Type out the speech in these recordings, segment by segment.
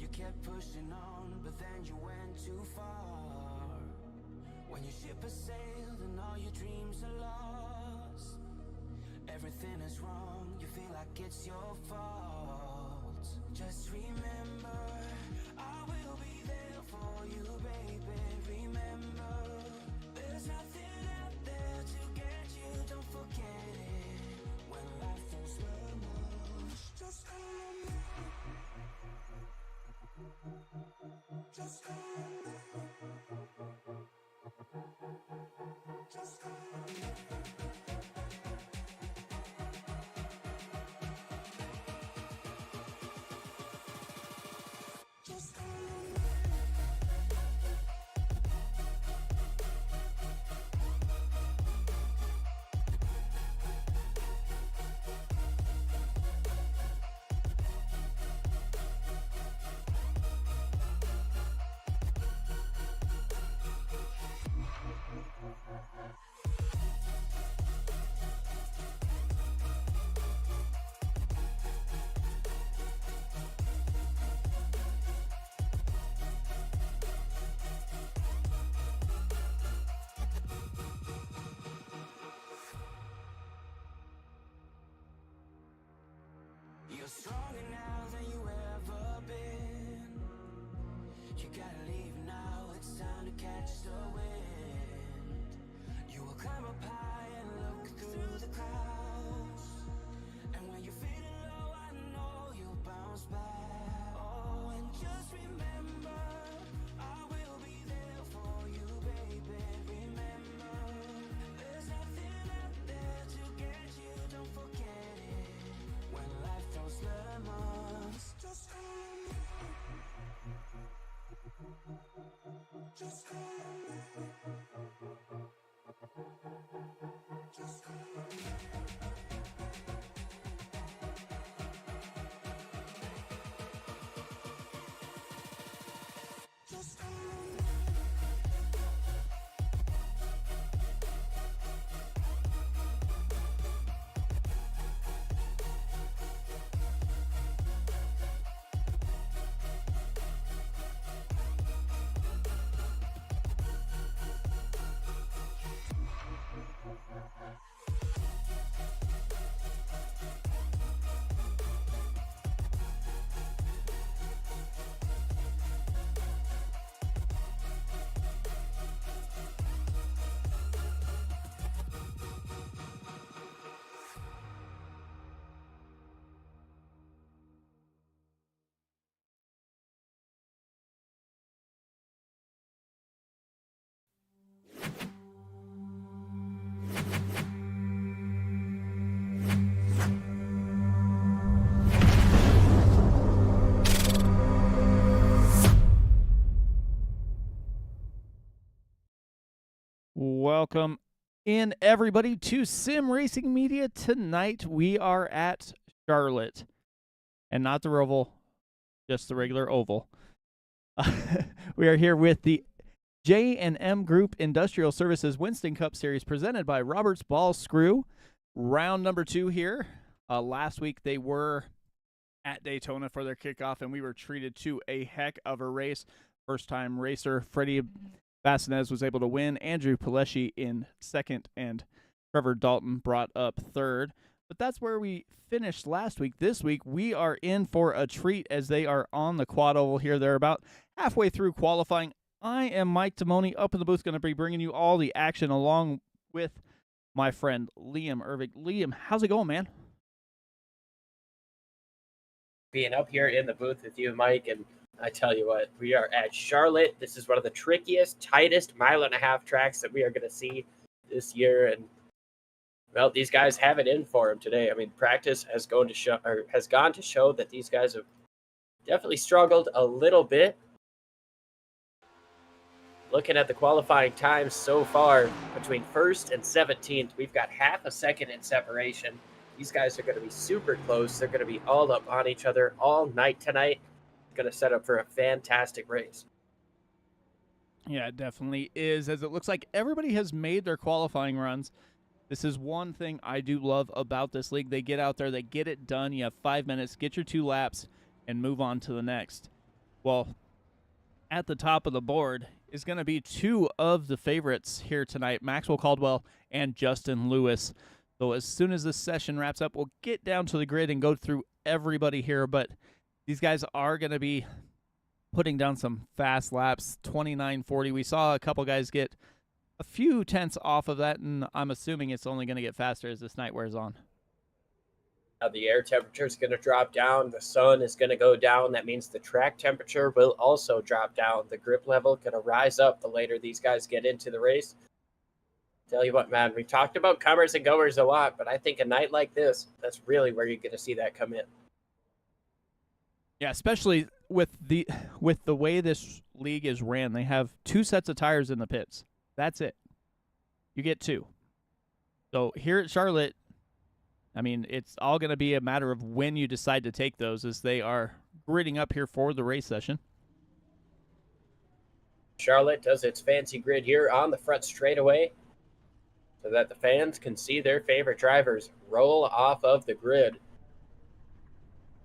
You kept pushing on, but then you went too far. When your ship has sailed and all your dreams are lost, everything is wrong, you feel like it's your fault. Just remember, I will be there for you, baby. Remember, there's nothing out there to get you, don't forget it. When life throws lemons, just call me. Just call me. Just call me. You're stronger now than you ever been. You gotta leave now, it's time to catch the wind. You will climb up high and look through the clouds. And when you're feeling low, I know you'll bounce back. Oh, and just remember, I will be there for you, baby. Remember, there's nothing out there to get you, don't forget it. When life throws lemons, just call me. Just call me. Just call me. Just call me. Welcome in, everybody, to Sim Racing Media. Tonight we are at Charlotte, and not the Roval, just the regular oval. We are here with the J&M Group Industrial Services Winston Cup Series presented by Robert's Ballscrew. Round number 2 here. Last week they were at Daytona for their kickoff, and we were treated to a heck of a race. First-time racer Freddie Bassinez was able to win. Andrew Pileshi in second, and Trevor Dalton brought up third. But that's where we finished last week. This week, we are in for a treat as they are on the quad oval here. They're about halfway through qualifying. I am Mike Timoni, up in the booth, going to be bringing you all the action along with my friend Liam Ervig. Liam, how's it going, man? Being up here in the booth with you, Mike, and I tell you what, we are at Charlotte. This is one of the trickiest, tightest mile-and-a-half tracks that we are going to see this year, and well, these guys have it in for them today. I mean, practice has gone to show that these guys have definitely struggled a little bit. Looking at the qualifying times so far, between 1st and 17th, we've got half a second in separation. These guys are going to be super close. They're going to be all up on each other all night tonight. It's going to set up for a fantastic race. Yeah, it definitely is, as it looks like everybody has made their qualifying runs. This is one thing I do love about this league. They get out there, they get it done. You have 5 minutes, get your 2 laps, and move on to the next. Well, at the top of the board is going to be two of the favorites here tonight, Maxwell Caldwell and Justin Lewis. So as soon as this session wraps up, we'll get down to the grid and go through everybody here, but these guys are going to be putting down some fast laps, 29:40. We saw a couple guys get a few tenths off of that, and I'm assuming it's only going to get faster as this night wears on. Now the air temperature is going to drop down. The sun is going to go down. That means the track temperature will also drop down. The grip level going to rise up the later these guys get into the race. Tell you what, man, we talked about comers and goers a lot, but I think a night like this, that's really where you're going to see that come in. Yeah, especially with the way this league is ran. They have two sets of tires in the pits. That's it. You get two. So here at Charlotte, I mean, it's all going to be a matter of when you decide to take those as they are gridding up here for the race session. Charlotte does its fancy grid here on the front straightaway so that the fans can see their favorite drivers roll off of the grid.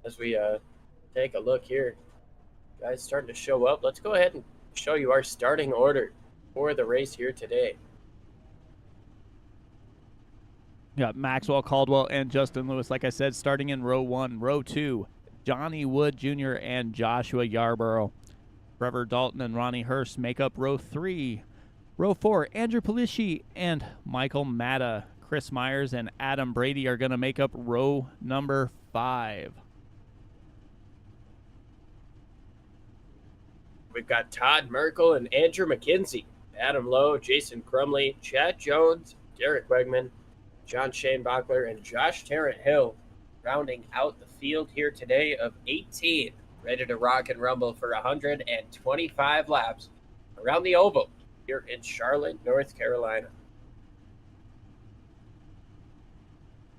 As we take a look here, guys starting to show up. Let's go ahead and show you our starting order for the race here today. Got Maxwell Caldwell and Justin Lewis, like I said, starting in row 1. Row 2, Johnny Wood Jr. and Joshua Yarborough. Trevor Dalton and Ronnie Hurst make up row 3. Row 4, Andrew Palisci and Michael Matta. Chris Myers and Adam Brady are going to make up row number 5. We've got Todd Merkel and Andrew McKenzie, Adam Lowe, Jason Crumley, Chad Jones, Derek Wegman, John Shane Bachler, and Josh Tarrant Hill, rounding out the field here today of 18, ready to rock and rumble for 125 laps around the oval here in Charlotte, North Carolina.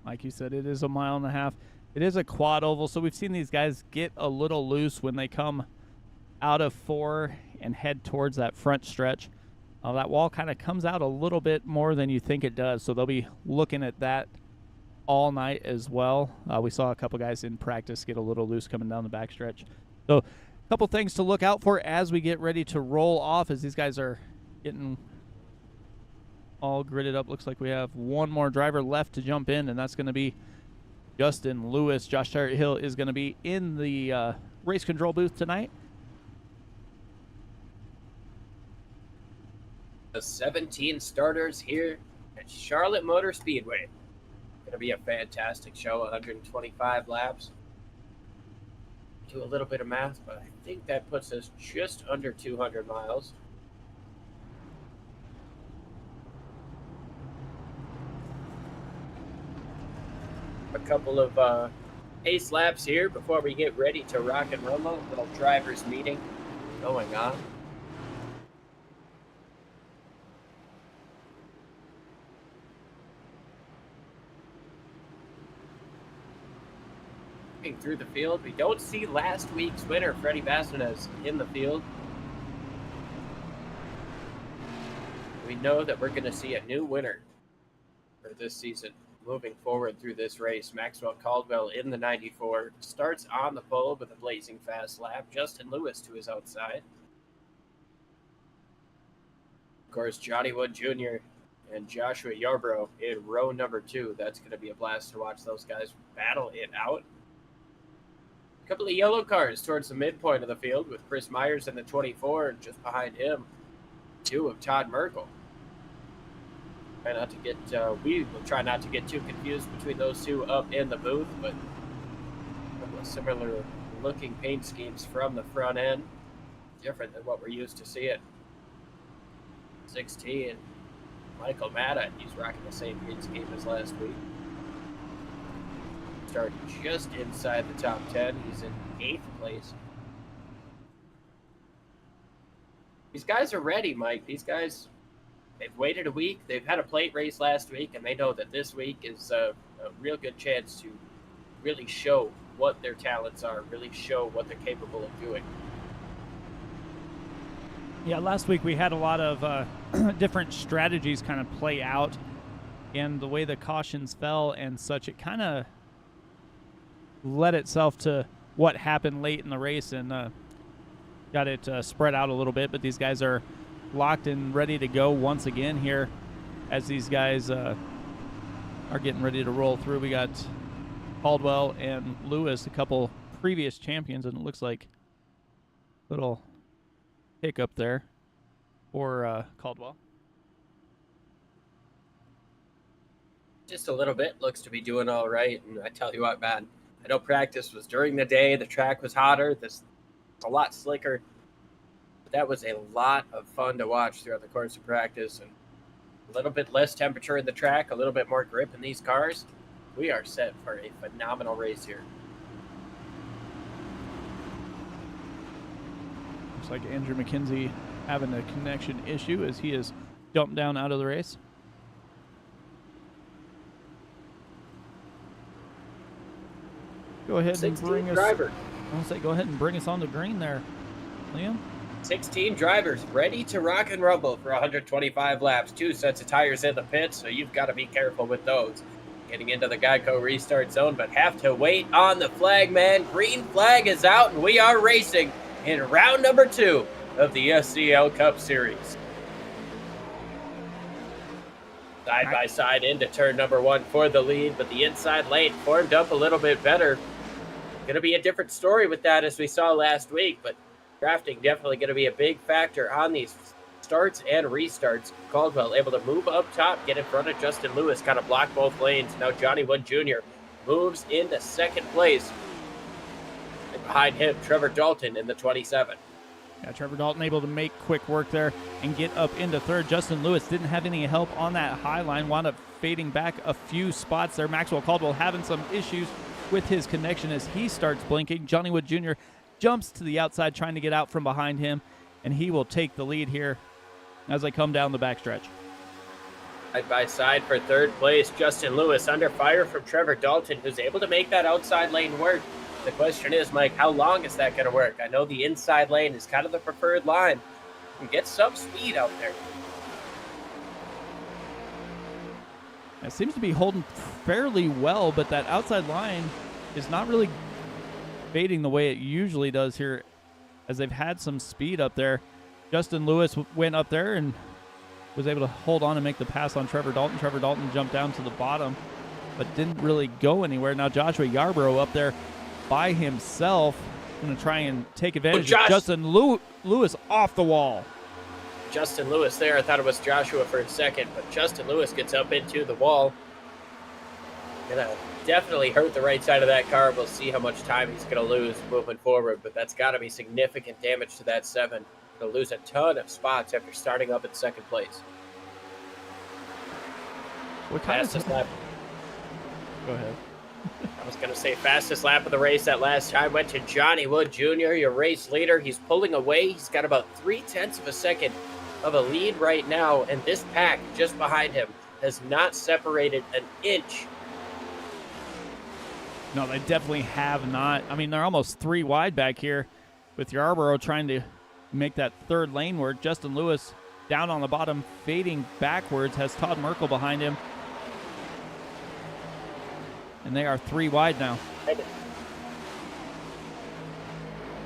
Like you said, it is a 1.5 miles. It is a quad oval, so we've seen these guys get a little loose when they come out of 4 and head towards that front stretch. That wall kind of comes out a little bit more than you think it does, so they'll be looking at that all night as well. We saw a couple guys in practice get a little loose coming down the backstretch. So a couple things to look out for as we get ready to roll off as these guys are getting all gridded up. Looks like we have one more driver left to jump in, and that's going to be Justin Lewis. Josh Tarrant Hill is going to be in the race control booth tonight. The 17 starters here at Charlotte Motor Speedway. Going to be a fantastic show, 125 laps. Do a little bit of math, but I think that puts us just under 200 miles. A couple of pace laps here before we get ready to rock and rumble. A little drivers meeting going on. Through the field, we don't see last week's winner, Freddie Bastinas, in the field. We know that we're going to see a new winner for this season moving forward through this race. Maxwell Caldwell in the 94 starts on the pole with a blazing fast lap. Justin Lewis to his outside. Of course, Johnny Wood Jr. and Joshua Yarborough in row number 2. That's going to be a blast to watch those guys battle it out. A couple of yellow cars towards the midpoint of the field with Chris Myers in the 24, and just behind him, 2 of Todd Merkel. We will try not to get too confused between those two up in the booth, but a couple of similar looking paint schemes from the front end, different than what we're used to seeing. 16, Michael Matta, he's rocking the same paint scheme as last week. Starting just inside the top 10. He's in 8th place. These guys are ready, Mike. These guys, they've waited a week. They've had a plate race last week, and they know that this week is a real good chance to really show what their talents are, really show what they're capable of doing. Yeah, last week we had a lot of different strategies kind of play out, and the way the cautions fell and such, it kind of led itself to what happened late in the race, and got it spread out a little bit, but these guys are locked and ready to go once again here as these guys are getting ready to roll through. We got Caldwell and Lewis, a couple previous champions, and it looks like a little hiccup there for Caldwell. Just a little bit. Looks to be doing all right. And I tell you what, man, I know practice was during the day. The track was hotter. This a lot slicker. But that was a lot of fun to watch throughout the course of practice. And a little bit less temperature in the track, a little bit more grip in these cars. We are set for a phenomenal race here. Looks like Andrew McKenzie having a connection issue as he is dumped down out of the race. Go ahead and bring us. Driver. I want to say, go ahead and bring us on the green there, Liam. 16 drivers ready to rock and rumble for 125 laps. 2 sets of tires in the pit, so you've got to be careful with those. Getting into the Geico restart zone, but have to wait on the flag, man. Green flag is out, and we are racing in round number 2 of the SCL Cup Series. Side by side into turn number 1 for the lead, but the inside lane formed up a little bit better. Going to be a different story with that as we saw last week, but drafting definitely going to be a big factor on these starts and restarts. Caldwell able to move up top, get in front of Justin Lewis, kind of block both lanes. Now Johnny Wood Jr. moves into second place. And behind him, Trevor Dalton in the 27. Yeah, Trevor Dalton able to make quick work there and get up into third. Justin Lewis didn't have any help on that high line, wound up fading back a few spots there. Maxwell Caldwell having some issues with his connection as he starts blinking. Johnny Wood Jr. jumps to the outside trying to get out from behind him, and he will take the lead here as they come down the backstretch. Side by side for third place, Justin Lewis under fire from Trevor Dalton, who's able to make that outside lane work. The question is, Mike, how long is that going to work? I know the inside lane is kind of the preferred line. You can get some speed out there. It seems to be holding fairly well, but that outside line is not really fading the way it usually does here as they've had some speed up there. Justin Lewis went up there and was able to hold on and make the pass on Trevor Dalton. Trevor Dalton jumped down to the bottom, but didn't really go anywhere. Now Joshua Yarborough up there by himself, going to try and take advantage of Justin Lewis off the wall. Justin Lewis there. I thought it was Joshua for a second, but Justin Lewis gets up into the wall. Gonna definitely hurt the right side of that car. We'll see how much time he's gonna lose moving forward, but that's got to be significant damage to that 7. Gonna lose a ton of spots after starting up in second place. What kind fastest lap? Go ahead. I was gonna say fastest lap of the race that last time went to Johnny Wood Jr., your race leader. He's pulling away. He's got about 0.3 of a second of a lead right now, and this pack just behind him has not separated an inch. No, they definitely have not. I mean, they're almost 3 wide back here with Yarborough trying to make that third lane work. Justin Lewis down on the bottom, fading backwards, has Todd Merkel behind him. And they are 3 wide now.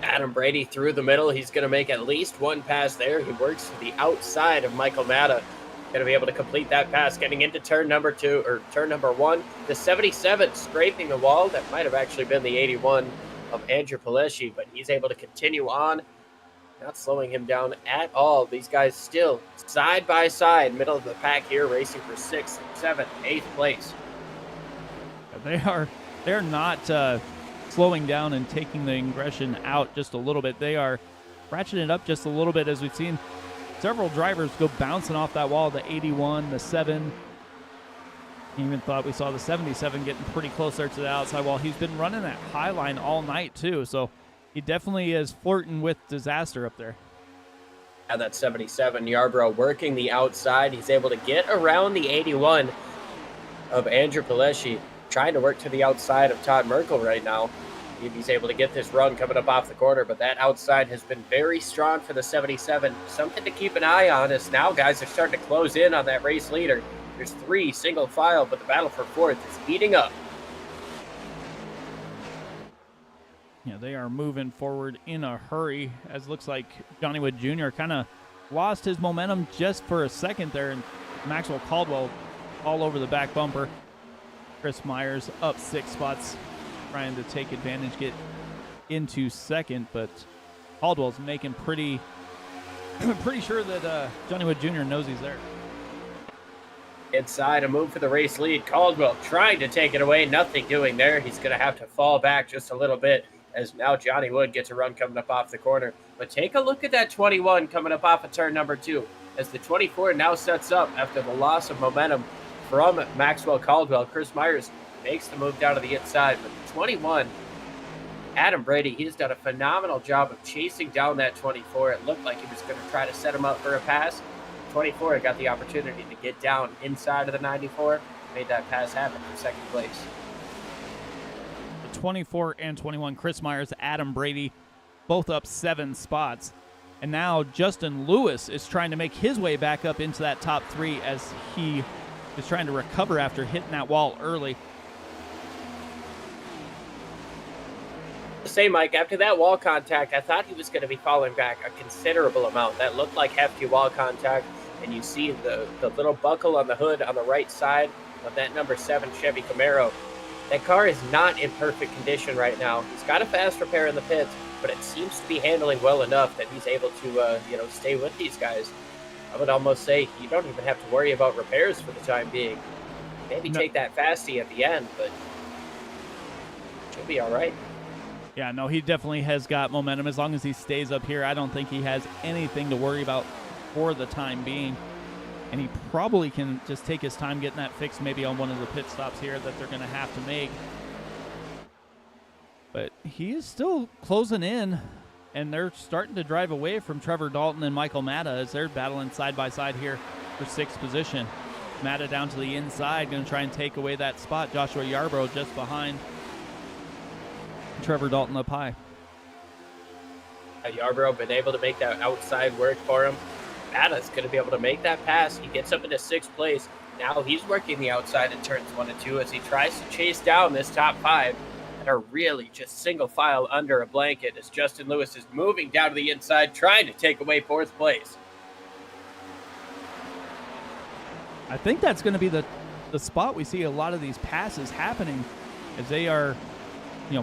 Adam Brady through the middle. He's going to make at least one pass there. He works to the outside of Michael Matta. Going to be able to complete that pass, getting into turn number 1. The 77 scraping the wall. That might have actually been the 81 of Andrew Paleschi, but he's able to continue on. Not slowing him down at all. These guys still side by side, middle of the pack here, racing for 6th, 7th, 8th place. They're not slowing down and taking the aggression out just a little bit. They are ratcheting it up just a little bit as we've seen several drivers go bouncing off that wall. The 81, the 7. Even thought we saw the 77 getting pretty close there to the outside wall. He's been running that high line all night too, so he definitely is flirting with disaster up there. And that 77, Yarborough working the outside. He's able to get around the 81 of Andrew Paleschi, trying to work to the outside of Todd Merkel right now. He's able to get this run coming up off the corner, but that outside has been very strong for the 77. Something to keep an eye on as now guys are starting to close in on that race leader. There's 3 single file, but the battle for 4th is heating up. Yeah, they are moving forward in a hurry, as it looks like Johnny Wood Jr. kind of lost his momentum just for a second there, and Maxwell Caldwell all over the back bumper. Chris Myers up 6 spots, trying to take advantage, get into second, but Caldwell's making pretty sure that Johnny Wood Jr. knows he's there. Inside, a move for the race lead. Caldwell trying to take it away, nothing doing there. He's going to have to fall back just a little bit, as now Johnny Wood gets a run coming up off the corner. But take a look at that 21 coming up off of turn number 2, as the 24 now sets up after the loss of momentum from Maxwell Caldwell. Chris Myers makes the move down to the inside, but the 21, Adam Brady, he's done a phenomenal job of chasing down that 24. It looked like he was going to try to set him up for a pass. 24 got the opportunity to get down inside of the 94, made that pass happen for second place. 24 and 21, Chris Myers, Adam Brady, both up 7 spots. And now Justin Lewis is trying to make his way back up into that top 3 as he is trying to recover after hitting that wall early. Say, Mike, after that wall contact, I thought he was going to be falling back a considerable amount. That looked like hefty wall contact, and you see the little buckle on the hood on the right side of that number 7 Chevy Camaro. That car is not in perfect condition right now. He's got a fast repair in the pits, but it seems to be handling well enough that he's able to, stay with these guys. I would almost say you don't even have to worry about repairs for the time being. Maybe take that fasty at the end, but she'll be all right. Yeah, no, he definitely has got momentum. As long as he stays up here, I don't think he has anything to worry about for the time being. And he probably can just take his time getting that fixed maybe on one of the pit stops here that they're going to have to make. But he is still closing in, and they're starting to drive away from Trevor Dalton and Michael Matta as they're battling side by side here for 6th position. Matta down to the inside, going to try and take away that spot. Joshua Yarbrough just behind Trevor Dalton up high. Yarbrough been able to make that outside work for him. Matta's going to be able to make that pass. He gets up into 6th place. Now he's working the outside in turns 1 and 2 as he tries to chase down this top 5 that are really just single file under a blanket as Justin Lewis is moving down to the inside, trying to take away 4th place. I think that's going to be the spot we see a lot of these passes happening as they are,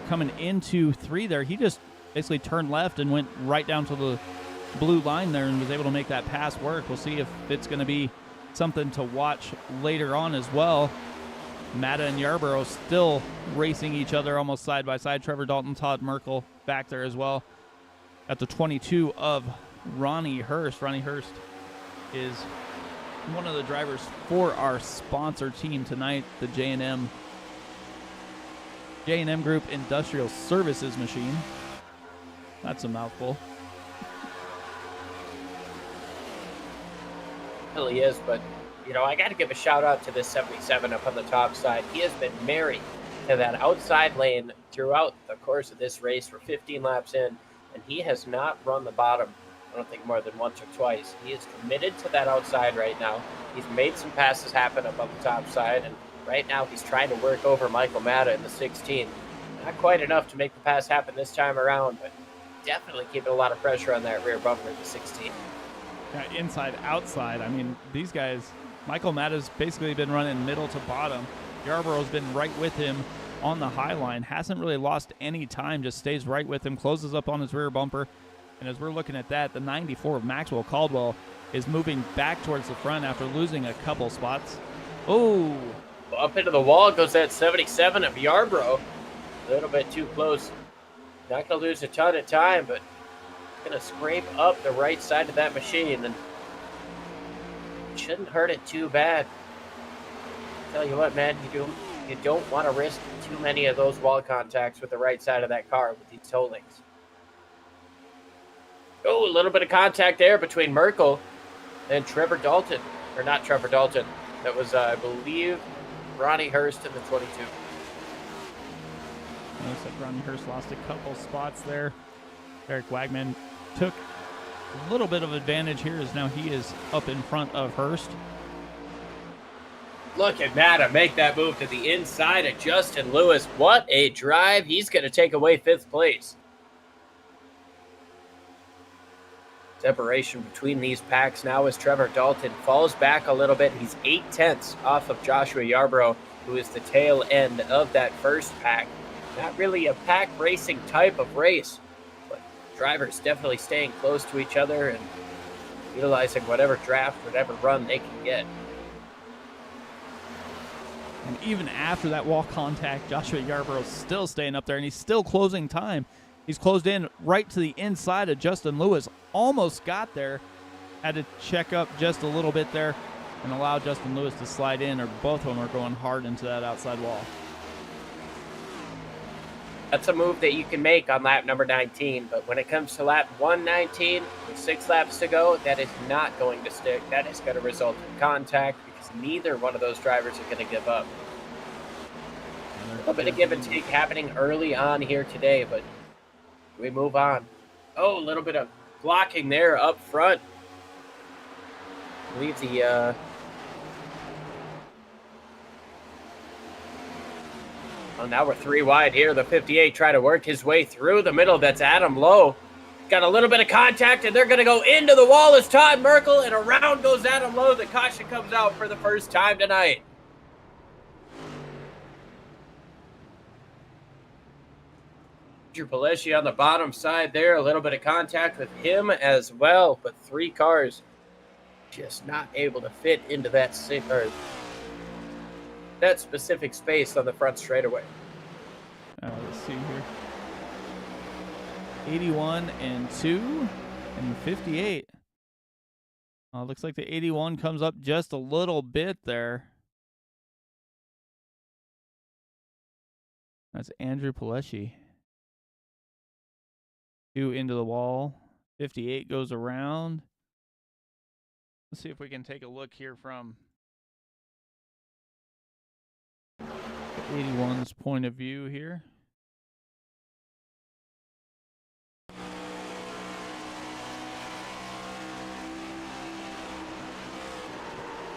coming into 3 there. He just basically turned left and went right down to the blue line there and was able to make that pass work. We'll see if it's going to be something to watch later on as well. Matta and Yarbrough still racing each other almost side by side. Trevor Dalton, Todd Merkel back there as well. At the 22 of Ronnie Hurst. Ronnie Hurst is one of the drivers for our sponsor team tonight, the J&M Group Industrial Services Machine. That's a mouthful. Really is, but I got to give a shout out to this 77 up on the top side. He has been married to that outside lane throughout the course of this race. We're 15 laps in, and he has not run the bottom, I don't think more than once or twice. He is committed to that outside right now. He's made some passes happen up on the top side, and right now he's trying to work over Michael Matta in the 16. Not quite enough to make the pass happen this time around, but definitely keeping a lot of pressure on that rear bumper in the 16. Yeah, inside, outside. I mean, these guys, Michael Matta's basically been running middle to bottom. Yarbrough's been right with him on the high line. Hasn't really lost any time, just stays right with him, closes up on his rear bumper. And as we're looking at that, the 94 of Maxwell Caldwell is moving back towards the front after losing a couple spots. Oh! Up into the wall goes that 77 of Yarbrough. A little bit too close. Not going to lose a ton of time, but going to scrape up the right side of that machine, and shouldn't hurt it too bad. Tell you what, man, you don't want to risk too many of those wall contacts with the right side of that car with these toe links. Oh, a little bit of contact there between Merkel and Trevor Dalton. Or not Trevor Dalton. That was, I believe, Ronnie Hurst in the 22. Looks like Ronnie Hurst lost a couple spots there. Eric Wagman took a little bit of advantage here as now he is up in front of Hurst. Look at Matta make that move to the inside of Justin Lewis. What a drive. He's going to take away 5th place. Separation between these packs now as Trevor Dalton falls back a little bit. He's 8/10 off of Joshua Yarbrough, who is the tail end of that first pack. Not really a pack racing type of race, but drivers definitely staying close to each other and utilizing whatever draft, whatever run they can get. And even after that wall contact, Joshua Yarbrough's still staying up there, and he's still closing time. He's closed in right to the inside of Justin Lewis. Almost got there. Had to check up just a little bit there and allow Justin Lewis to slide in, or both of them are going hard into that outside wall. That's a move that you can make on lap number 19, but when it comes to lap 119, with 6 laps to go, that is not going to stick. That is going to result in contact because neither one of those drivers are going to give up. A little bit of give and take happening early on here today, but we move on. Oh, a little bit of blocking there up front. I believe the oh, now we're 3 wide here. The 58 trying to work his way through the middle. That's Adam Lowe. Got a little bit of contact, and they're going to go into the wall as Todd Merkel, and around goes Adam Lowe. The caution comes out for the first time tonight. Andrew Paleshi on the bottom side there. A little bit of contact with him as well, but 3 cars just not able to fit into that specific space on the front straightaway. Let's see here. 81 and 2 and 58. Looks like the 81 comes up just a little bit there. That's Andrew Paleshi. 2 into the wall. 58 goes around. Let's see if we can take a look here from 81's point of view here.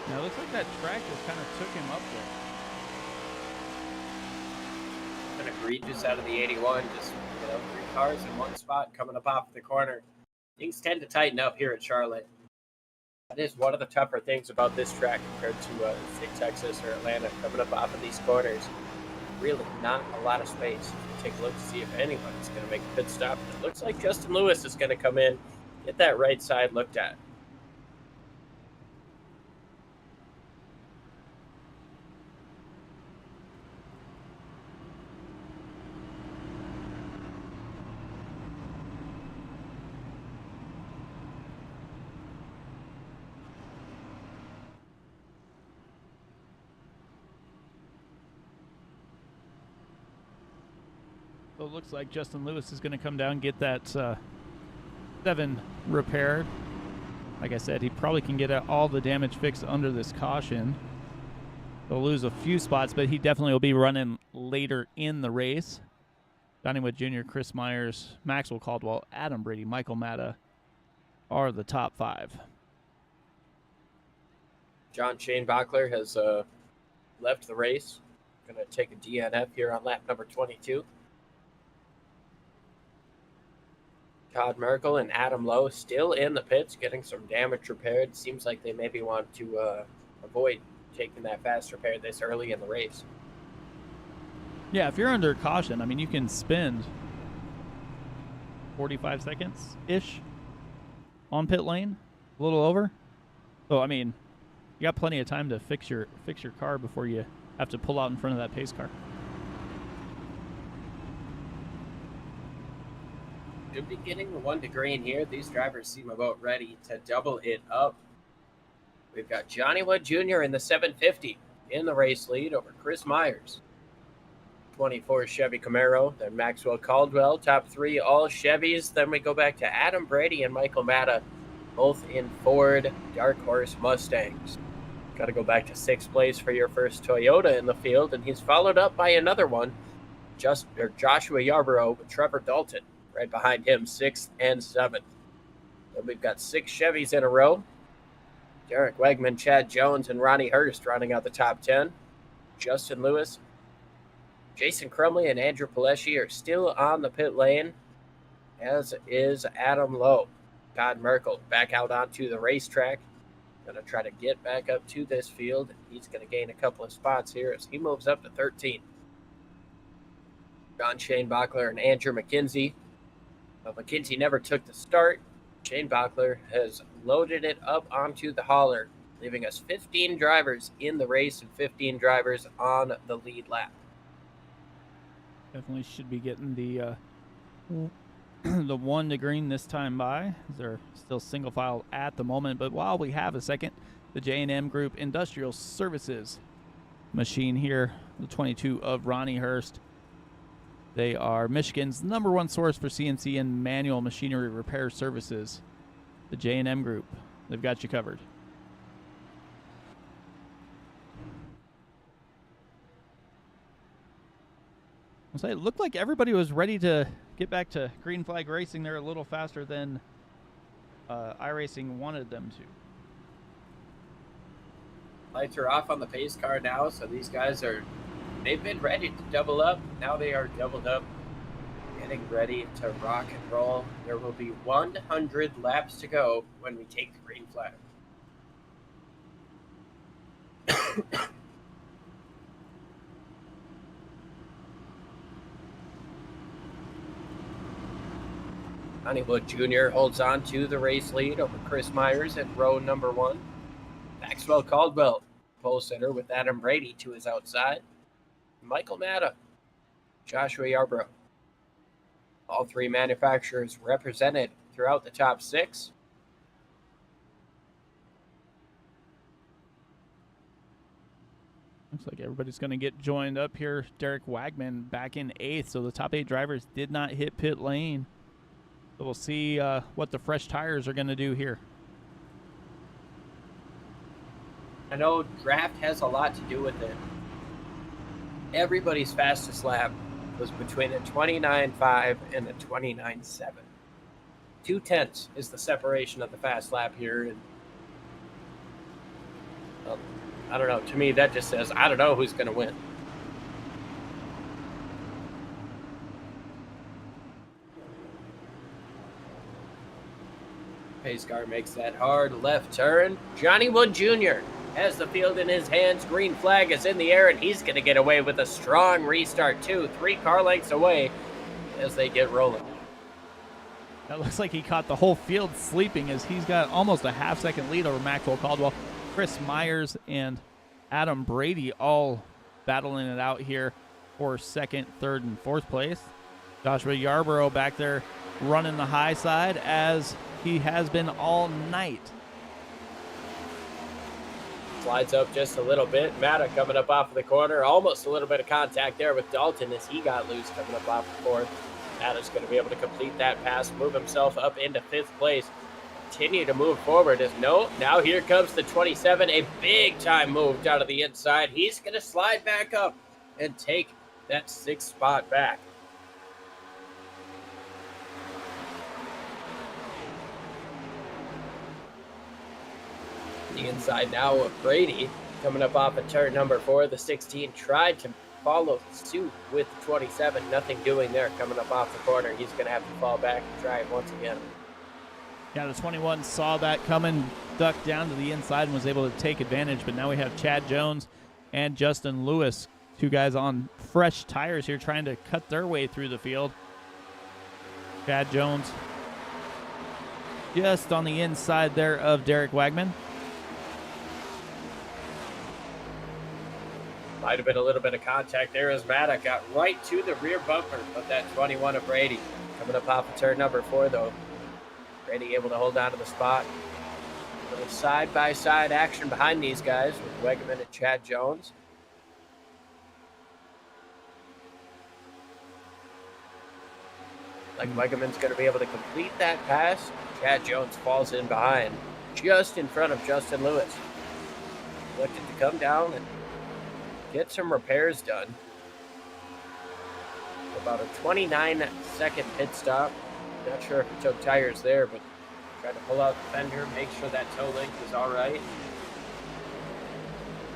Now it looks like that track just kind of took him up there. Kind of egregious out of the 81, just 3 cars in one spot coming up off the corner. Things tend to tighten up here at Charlotte. That is one of the tougher things about this track compared to say Texas or Atlanta, coming up off of these corners. Really not a lot of space. Take a look to see if anybody's going to make a pit stop. It looks like Justin Lewis is going to come in, get that right side looked at. So it looks like Justin Lewis is going to come down and get that 7 repaired. Like I said, he probably can get all the damage fixed under this caution. They'll lose a few spots, but he definitely will be running later in the race. Donniewood Jr., Chris Myers, Maxwell Caldwell, Adam Brady, Michael Matta are the top 5. John Shane Bachler has left the race. Going to take a DNF here on lap number 22. Todd Merkel and Adam Lowe still in the pits, getting some damage repaired. Seems like they maybe want to avoid taking that fast repair this early in the race. Yeah, if you're under caution, I mean, you can spend 45 seconds-ish on pit lane, a little over. So, I mean, you got plenty of time to fix your car before you have to pull out in front of that pace car. Should be getting the 1 to green here. These drivers seem about ready to double it up. We've got Johnny Wood Jr. in the 750 in the race lead over Chris Myers. 24 Chevy Camaro, then Maxwell Caldwell, top 3 all Chevys. Then we go back to Adam Brady and Michael Matta, both in Ford Dark Horse Mustangs. Got to go back to 6th place for your first Toyota in the field, and he's followed up by another one, Joshua Yarborough with Trevor Dalton. Right behind him, 6th and 7th. Then we've got 6 Chevys in a row. Derek Wegman, Chad Jones, and Ronnie Hurst rounding out the top 10. Justin Lewis, Jason Crumley, and Andrew Pileshi are still on the pit lane, as is Adam Lowe. Todd Merkel back out onto the racetrack. Going to try to get back up to this field. He's going to gain a couple of spots here as he moves up to 13. John Shane Bachler and Andrew McKenzie. But McKenzie never took the start. Shane Bachler has loaded it up onto the hauler, leaving us 15 drivers in the race and 15 drivers on the lead lap. Definitely should be getting the the one to green this time by. They're still single file at the moment, but while we have a second, the J&M Group Industrial Services machine here, the 22 of Ronnie Hurst. They are Michigan's #1 source for CNC and manual machinery repair services. The J&M Group. They've got you covered. I'll say it looked like everybody was ready to get back to green flag racing there a little faster than iRacing wanted them to. Lights are off on the pace car now, so these guys they've been ready to double up. Now they are doubled up, getting ready to rock and roll. There will be 100 laps to go when we take the green flag. Honeywood Jr. holds on to the race lead over Chris Myers at row number 1. Maxwell Caldwell, pole sitter with Adam Brady to his outside. Michael Matta, Joshua Yarbrough. All three manufacturers represented throughout the top 6. Looks like everybody's going to get joined up here. Derek Wagman back in 8th, so the top 8 drivers did not hit pit lane. So we'll see what the fresh tires are going to do here. I know draft has a lot to do with it. Everybody's fastest lap was between a 29.5 and a 29.7. 2/10 is the separation of the fast lap here. And I don't know. To me, that just says I don't know who's going to win. Pace car makes that hard left turn. Johnny Wood Jr. has the field in his hands. Green flag is in the air, and he's going to get away with a strong restart, too. 3 car lengths away as they get rolling. That looks like he caught the whole field sleeping as he's got almost a half-second lead over Maxwell Caldwell. Chris Myers and Adam Brady all battling it out here for 2nd, 3rd, and 4th place. Joshua Yarborough back there running the high side as he has been all night. Slides up just a little bit. Matta coming up off of the corner. Almost a little bit of contact there with Dalton as he got loose coming up off the 4th. Matta's going to be able to complete that pass, move himself up into 5th place. Continue to move forward as now here comes the 27. A big time move down to the inside. He's going to slide back up and take that 6th spot back. The inside now of Brady coming up off of turn number 4. The 16 tried to follow suit with the 27. Nothing doing there coming up off the corner. He's going to have to fall back and try it once again. Yeah, the 21 saw that coming, ducked down to the inside and was able to take advantage. But now we have Chad Jones and Justin Lewis, 2 guys on fresh tires here trying to cut their way through the field. Chad Jones just on the inside there of Derek Wagman. Might have been a little bit of contact there as Matta got right to the rear bumper of that 21 of Brady. Coming up off of turn number 4, though. Brady able to hold on to the spot. A little side-by-side action behind these guys with Wegman and Chad Jones. Like Wegman's going to be able to complete that pass. Chad Jones falls in behind, just in front of Justin Lewis. Looking to come down and get some repairs done. About a 29-second pit stop. Not sure if he took tires there, but Tried to pull out the fender, make sure that toe link was all right.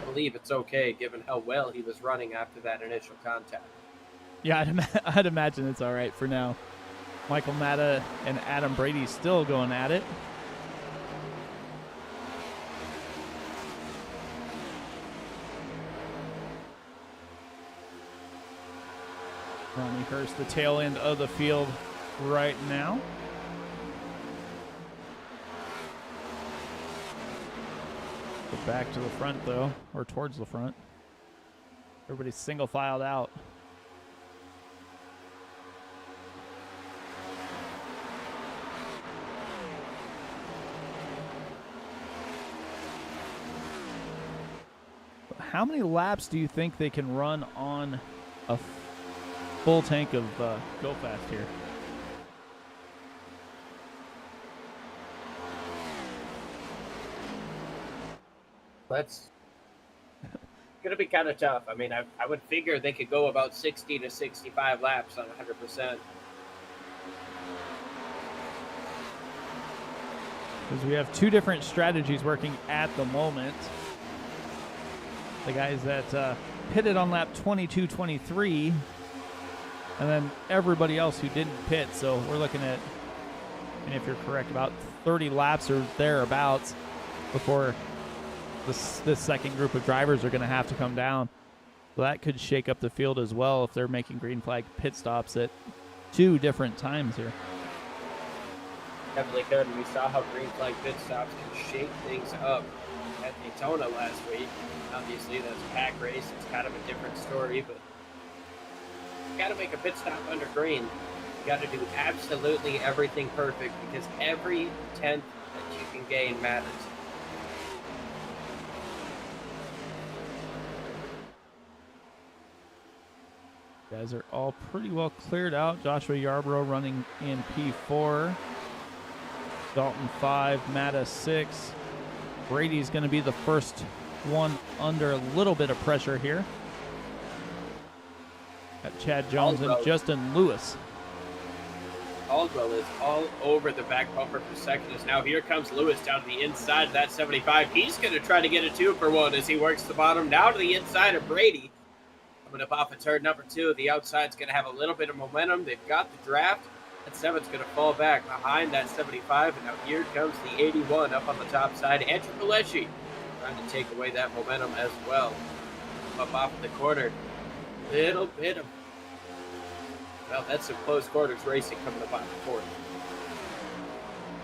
I believe it's okay given how well he was running after that initial contact. Yeah, I'd imagine it's all right for now. Michael Matta and Adam Brady still going at it. Ronnie Hurst, the tail end of the field right now. Go back to the front, though, or towards the front. Everybody's single filed out. How many laps do you think they can run on a full tank of Go Fast here? That's going to be kind of tough. I mean, I would figure they could go about 60 to 65 laps on 100%. Because we have two different strategies working at the moment. The guys that pitted on lap 22-23, and then everybody else who didn't pit. So we're looking at, and if you're correct, about 30 laps or thereabouts before this second group of drivers are going to have to come down. So that could shake up the field as well if they're making green flag pit stops at two different times here. Definitely could, and we saw how green flag pit stops can shake things up at Daytona last week. Obviously, that's a pack race. It's kind of a different story, but you got to make a pit stop under green. You got to do absolutely everything perfect because every tenth that you can gain matters. Guys are all pretty well cleared out. Joshua Yarborough running in P4. Dalton 5, Matta 6. Brady's going to be the first one under a little bit of pressure here. Got Chad Jones and Justin Lewis. Caldwell is all over the back bumper for second. As now here comes Lewis down to the inside of that 75. He's going to try to get a 2-for-1 as he works the bottom now to the inside of Brady. Coming up off of turn number 2, the outside's going to have a little bit of momentum. They've got the draft. That 7's going to fall back behind that 75. And now here comes the 81 up on the top side. Andrew Pileshi trying to take away that momentum as well. Up off the corner. Little bit of... Well, that's some close quarters racing coming up on the fourth.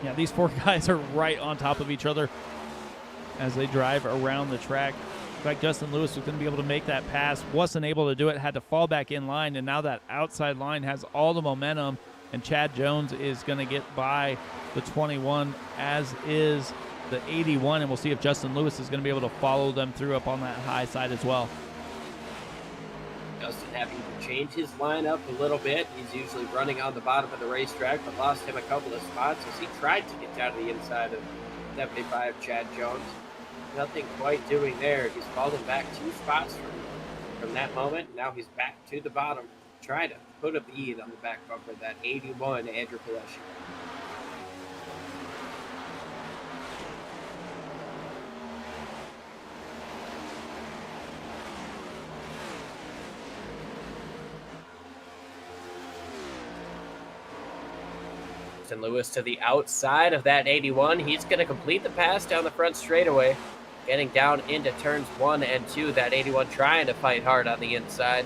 Yeah, these four guys are right on top of each other as they drive around the track. In fact, Justin Lewis was going to be able to make that pass, wasn't able to do it, had to fall back in line, and now that outside line has all the momentum, and Chad Jones is going to get by the 21, as is the 81, and we'll see if Justin Lewis is going to be able to follow them through up on that high side as well. Justin having to change his lineup a little bit. He's usually running on the bottom of the racetrack, but lost him a couple of spots as he tried to get down to the inside of 75 Chad Jones. Nothing quite doing there. He's fallen back 2 spots from that moment. Now he's back to the bottom, trying to put a bead on the back bumper, that 81 Andrew Pileshi. And Lewis to the outside of that 81. He's going to complete the pass down the front straightaway, getting down into turns 1 and 2. That 81 trying to fight hard on the inside.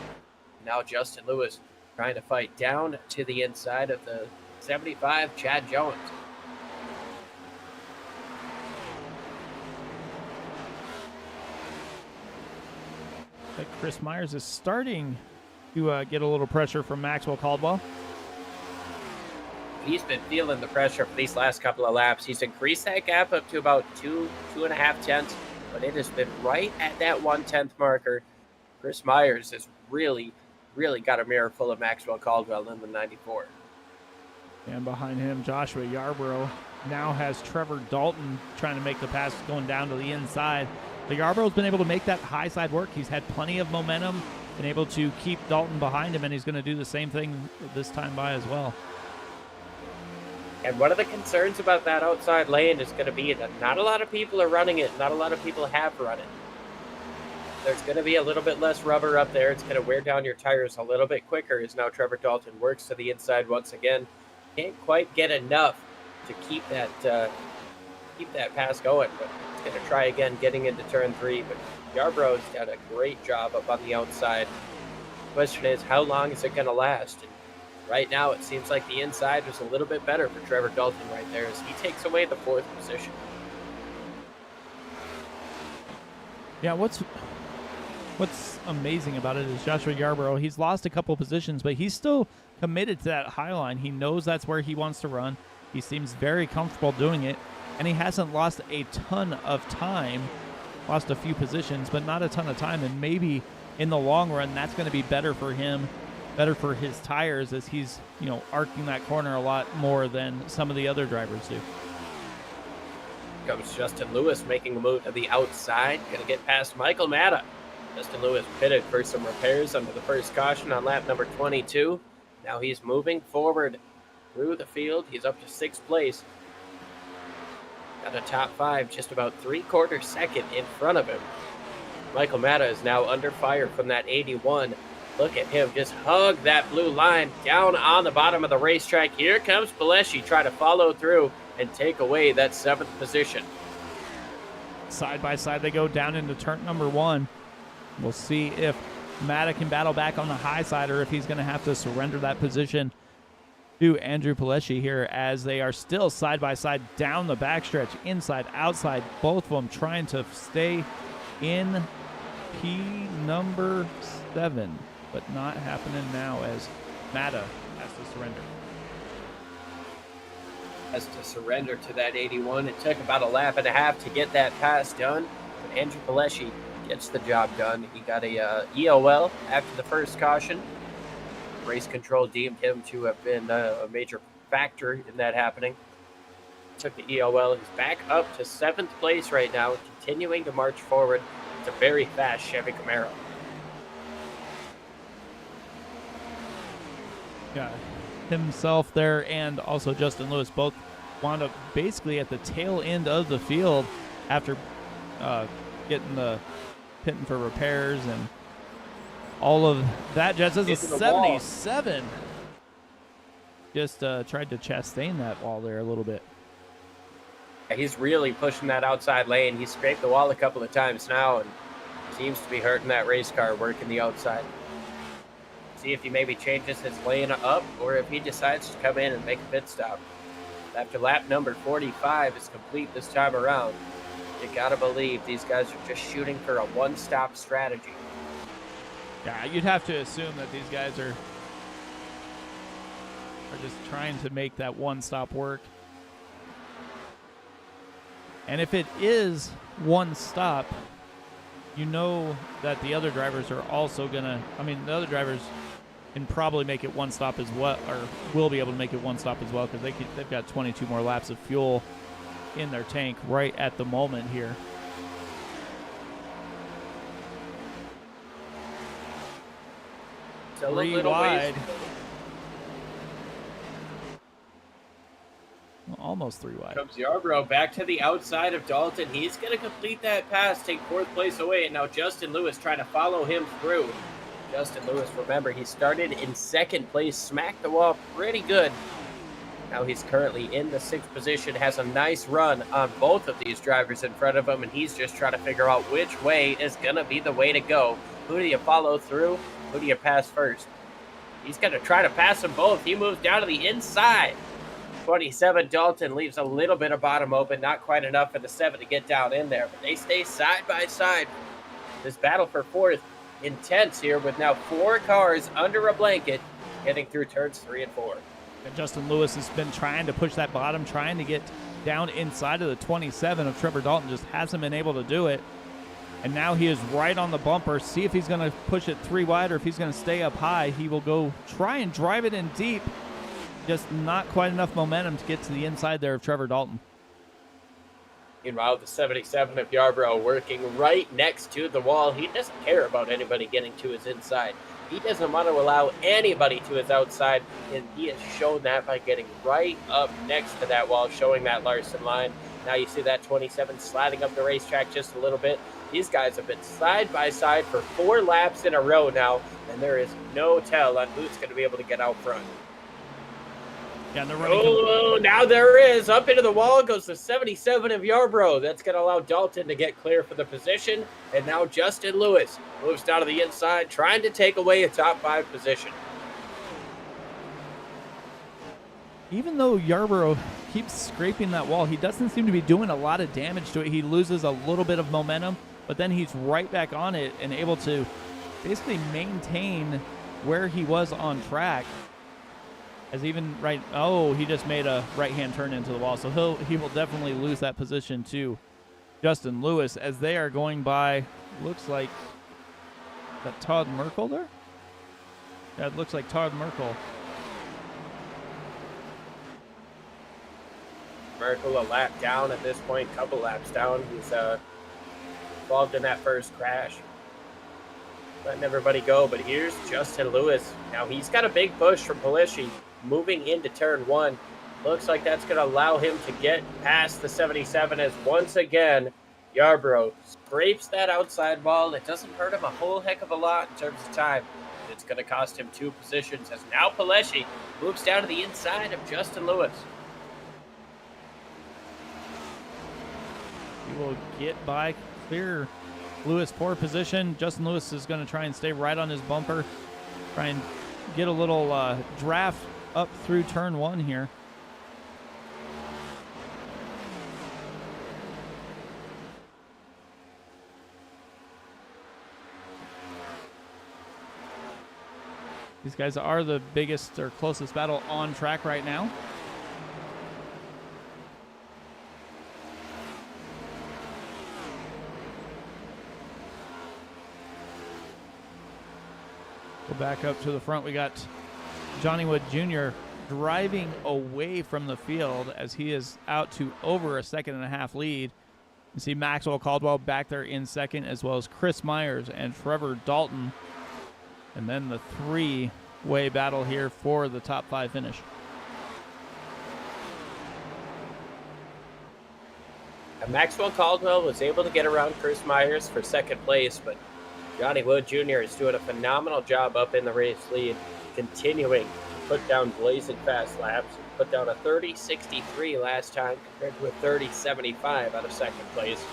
Now Justin Lewis trying to fight down to the inside of the 75 Chad Jones. Chris Myers is starting to get a little pressure from Maxwell Caldwell. He's been feeling the pressure for these last couple of laps. He's increased that gap up to about 2.5 tenths, but it has been right at that 1/10 marker. Chris Myers has really got a mirror full of Maxwell Caldwell in the 94. And behind him, Joshua Yarborough now has Trevor Dalton trying to make the pass going down to the inside. But Yarborough's been able to make that high side work. He's had plenty of momentum, been able to keep Dalton behind him, and he's going to do the same thing this time by as well. And one of the concerns about that outside lane is going to be that not a lot of people are running it. Not a lot of people have run it. There's going to be a little bit less rubber up there. It's going to wear down your tires a little bit quicker as now Trevor Dalton works to the inside once again. Can't quite get enough to keep that pass going, but he's going to try again getting into turn 3. But Yarborough's done a great job up on the outside. The question is, how long is it going to last? And right now, it seems like the inside was a little bit better for Trevor Dalton right there as he takes away the 4th position. Yeah, what's amazing about it is Joshua Yarborough, he's lost a couple positions, but he's still committed to that high line. He knows that's where he wants to run. He seems very comfortable doing it, and he hasn't lost a ton of time. Lost a few positions, but not a ton of time, and maybe in the long run, that's going to be better for him, better for his tires as he's, arcing that corner a lot more than some of the other drivers do. Comes Justin Lewis making a move to the outside. Going to get past Michael Matta. Justin Lewis pitted for some repairs under the first caution on lap number 22. Now he's moving forward through the field. He's up to 6th place. Got a top 5 just about 3/4 second in front of him. Michael Matta is now under fire from that 81. Look at him just hug that blue line down on the bottom of the racetrack. Here comes Baleshi trying to follow through and take away that 7th position. Side by side they go down into turn number 1. We'll see if Matta can battle back on the high side or if he's going to have to surrender that position to Andrew Paleshi here as they are still side by side down the backstretch, inside, outside, both of them trying to stay in P number 7, but not happening now as Matta has to surrender. Has to surrender to that 81. It took about a lap and a half to get that pass done, but Andrew Paleshi gets the job done. He got a EOL after the first caution. Race control deemed him to have been a major factor in that happening. Took the EOL. He's back up to 7th place right now, continuing to march forward. It's a very fast Chevy Camaro. Yeah, himself there and also Justin Lewis both wound up basically at the tail end of the field after getting the pitting for repairs and all of that. Just as a 77 just tried to chastain that wall there a little bit. Yeah, he's really pushing that outside lane. He scraped the wall a couple of times now and seems to be hurting that race car working the outside. See if he maybe changes his lane up or if he decides to come in and make a pit stop. After lap number 45 is complete this time around, you gotta believe these guys are just shooting for a one-stop strategy. Yeah, you'd have to assume that these guys are just trying to make that one stop work. And if it is one stop, you know that the other drivers are also gonna, the other drivers can probably make it one stop as well, or will be able to make it one stop as well, because they've got 22 more laps of fuel in their tank right at the moment here. So 3 wide. Almost 3 wide. Comes Yarborough back to the outside of Dalton. He's going to complete that pass, take 4th place away, and now Justin Lewis trying to follow him through. Justin Lewis, remember, he started in 2nd place, smacked the wall pretty good. Now he's currently in the 6th position, has a nice run on both of these drivers in front of him, and he's just trying to figure out which way is going to be the way to go. Who do you follow through? Who do you pass first? He's going to try to pass them both. He moves down to the inside. 27 Dalton leaves a little bit of bottom open, not quite enough for the 7 to get down in there, but they stay side by side. This battle for 4th intense here with now 4 cars under a blanket getting through turns 3 and 4. And Justin Lewis has been trying to push that bottom, trying to get down inside of the 27 of Trevor Dalton, just hasn't been able to do it. And now he is right on the bumper. See if he's going to push it 3 wide or if he's going to stay up high. He will go try and drive it in deep. Just not quite enough momentum to get to the inside there of Trevor Dalton. Meanwhile, the 77 of Yarborough working right next to the wall. He doesn't care about anybody getting to his inside. He doesn't want to allow anybody to his outside, and he has shown that by getting right up next to that wall, showing that Larson line. Now you see that 27 sliding up the racetrack just a little bit. These guys have been side by side for 4 laps in a row now, and there is no tell on who's going to be able to get out front. Yeah, they're running. Oh, now there is. Up into the wall goes the 77 of Yarborough. That's going to allow Dalton to get clear for the position. And now Justin Lewis moves down to the inside, trying to take away a top 5 position. Even though Yarborough keeps scraping that wall, he doesn't seem to be doing a lot of damage to it. He loses a little bit of momentum, but then he's right back on it and able to basically maintain where he was on track. As even he just made a right-hand turn into the wall, so he will definitely lose that position to Justin Lewis as they are going by. Looks like that Todd Merkel there. Yeah, it looks like Todd Merkel. Merkel a lap down at this point, couple laps down. He's involved in that first crash, letting everybody go. But here's Justin Lewis. Now he's got a big push from Palischi. Moving into turn 1. Looks like that's going to allow him to get past the 77 as once again Yarborough scrapes that outside wall. It doesn't hurt him a whole heck of a lot in terms of time. It's going to cost him 2 positions as now Palischi moves down to the inside of Justin Lewis. He will get by, clear Lewis 4 position. Justin Lewis is going to try and stay right on his bumper. Try and get a little draft up through turn 1 here. These guys are the biggest or closest battle on track right now. Go back up to the front. We got Johnny Wood Jr. driving away from the field as he is out to over a 1.5-second lead. You see Maxwell Caldwell back there in second, as well as Chris Myers and Trevor Dalton. And then the 3-way battle here for the top 5 finish. And Maxwell Caldwell was able to get around Chris Myers for second place, but Johnny Wood Jr. is doing a phenomenal job up in the race lead, continuing to put down blazing fast laps. Put down a 30.63 last time compared to a 30.75 out of second place.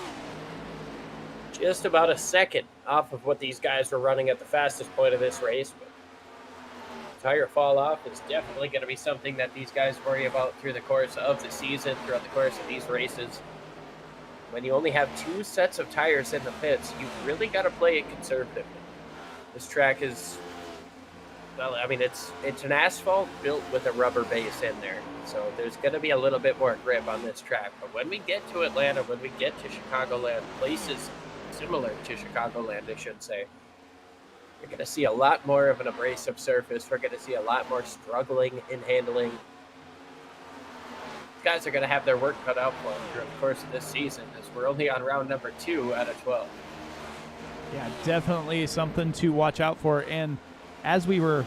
Just about a second off of what these guys were running at the fastest point of this race. But tire fall off is definitely going to be something that these guys worry about through the course of the season, throughout the course of these races. When you only have 2 sets of tires in the pits, you've really got to play it conservatively. This track is, well, I mean, it's an asphalt built with a rubber base in there. So there's going to be a little bit more grip on this track. But when we get to Atlanta, when we get to Chicagoland, places similar to Chicagoland, I should say, you're going to see a lot more of an abrasive surface. We're going to see a lot more struggling in handling. Guys are going to have their work cut out for them during the course of this season, as we're only on round number 2 out of 12. Yeah, definitely something to watch out for. And as you were